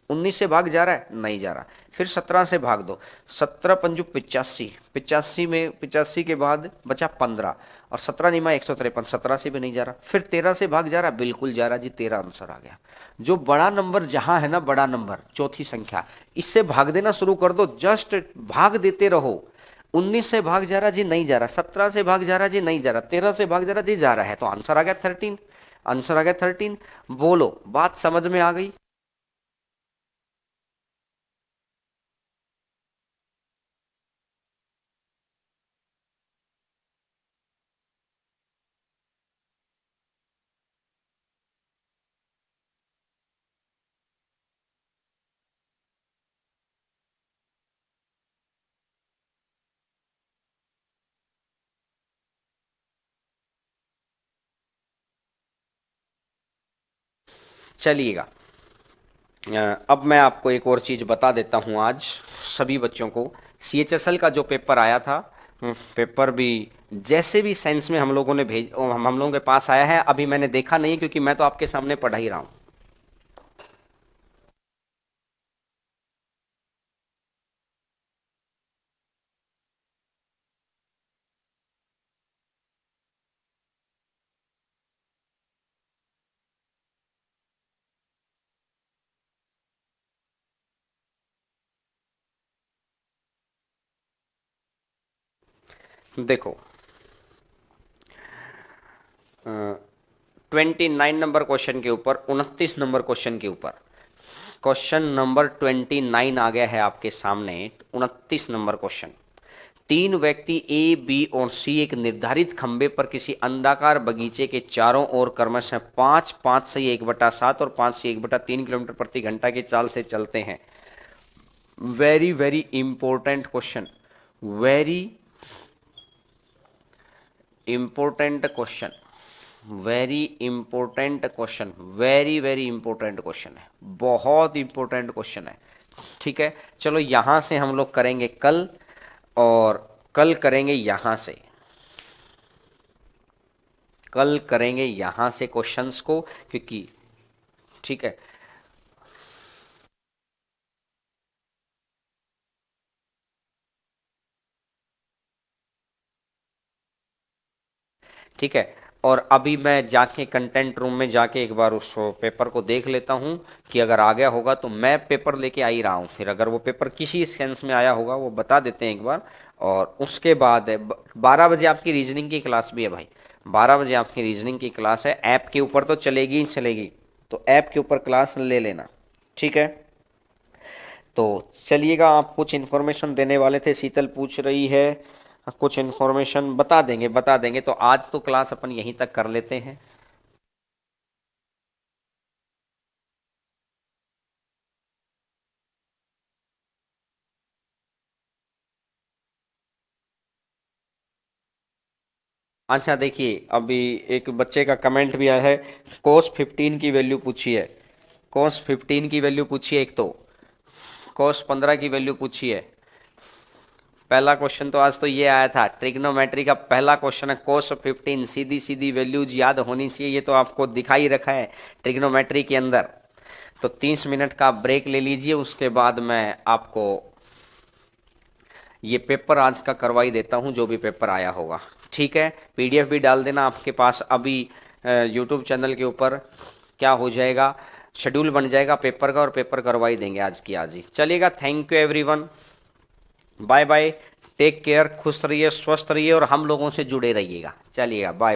19 से भाग जा रहा है, नहीं जा रहा, फिर 17 से भाग दो, 17 पंजू 85, 85 में 85 के बाद बचा 15 और 17 निमा 153, 17 से भी नहीं जा रहा, फिर 13 से भाग जा रहा, बिल्कुल जा रहा जी, 13 आंसर आ गया। जो बड़ा नंबर जहां है ना, बड़ा नंबर चौथी संख्या, इससे भाग देना शुरू कर दो, जस्ट भाग देते रहो। 19 से भाग जा रहा जी, नहीं जा रहा, 17 से भाग जा रहा जी, नहीं जा रहा, 13 से भाग जा रहा जी, जा रहा है, तो आंसर आ गया 13, आंसर आ गया 13। बोलो, बात समझ में आ गई? चलिएगा, अब मैं आपको एक और चीज़ बता देता हूँ। आज सभी बच्चों को CHSL का जो पेपर आया था, पेपर भी जैसे भी साइंस में हम लोगों ने हम लोगों के पास आया है, अभी मैंने देखा नहीं क्योंकि मैं तो आपके सामने पढ़ा ही रहा हूँ। देखो, 29 नंबर क्वेश्चन के ऊपर, 29 नंबर क्वेश्चन के ऊपर, क्वेश्चन नंबर 29 आ गया है आपके सामने। 29 नंबर क्वेश्चन, तीन व्यक्ति ए, बी और सी एक निर्धारित खंबे पर किसी अंडाकार बगीचे के चारों ओर क्रमशः 5 से 1/7 और 5 से 1/3 किलोमीटर प्रति घंटा की चाल से चलते हैं। Very very important question, very important question, very important question, very very important question है, बहुत इंपॉर्टेंट क्वेश्चन है। ठीक है, चलो यहां से हम लोग करेंगे कल, और कल करेंगे यहां से, कल करेंगे यहां से क्वेश्चंस को, क्योंकि ठीक है, ठीक है। और अभी मैं जाके कंटेंट रूम में जाके एक बार उस पेपर को देख लेता हूँ कि अगर आ गया होगा तो मैं पेपर लेके आ ही रहा हूँ, फिर अगर वो पेपर किसी सेंस में आया होगा वो बता देते हैं एक बार। और उसके बाद 12 बजे आपकी रीजनिंग की क्लास भी है भाई, 12 बजे आपकी रीजनिंग की क्लास है। ऐप के ऊपर तो चलेगी ही चलेगी, तो ऐप के ऊपर क्लास ले लेना, ठीक है। तो चलिएगा, आप कुछ इन्फॉर्मेशन देने वाले थे, शीतल पूछ रही है, कुछ इन्फॉर्मेशन बता देंगे, बता देंगे। तो आज तो क्लास अपन यहीं तक कर लेते हैं। अच्छा देखिए, अभी एक बच्चे का कमेंट भी आया है, कोस 15 की वैल्यू पूछी है, कोस 15 की वैल्यू पूछी है, एक तो कोस 15 की वैल्यू पूछी है। पहला क्वेश्चन तो आज तो ये आया था, ट्रिग्नोमेट्री का पहला क्वेश्चन है कोस 15, सीधी सीधी वैल्यूज याद होनी चाहिए, ये तो आपको दिखाई रखा है ट्रिग्नोमेट्री के अंदर। तो 30 मिनट का ब्रेक ले लीजिए, उसके बाद मैं आपको ये पेपर आज का करवाई देता हूँ, जो भी पेपर आया होगा, ठीक है। PDF भी डाल देना आपके पास, अभी यूट्यूब चैनल के ऊपर क्या हो जाएगा, शेड्यूल बन जाएगा पेपर का, और पेपर करवाई देंगे आज की आज ही। चलिएगा, thank you everyone, bye bye, take care, खुश रहिए, स्वस्थ रहिए और हम लोगों से जुड़े रहिएगा। चलिएगा, बाय।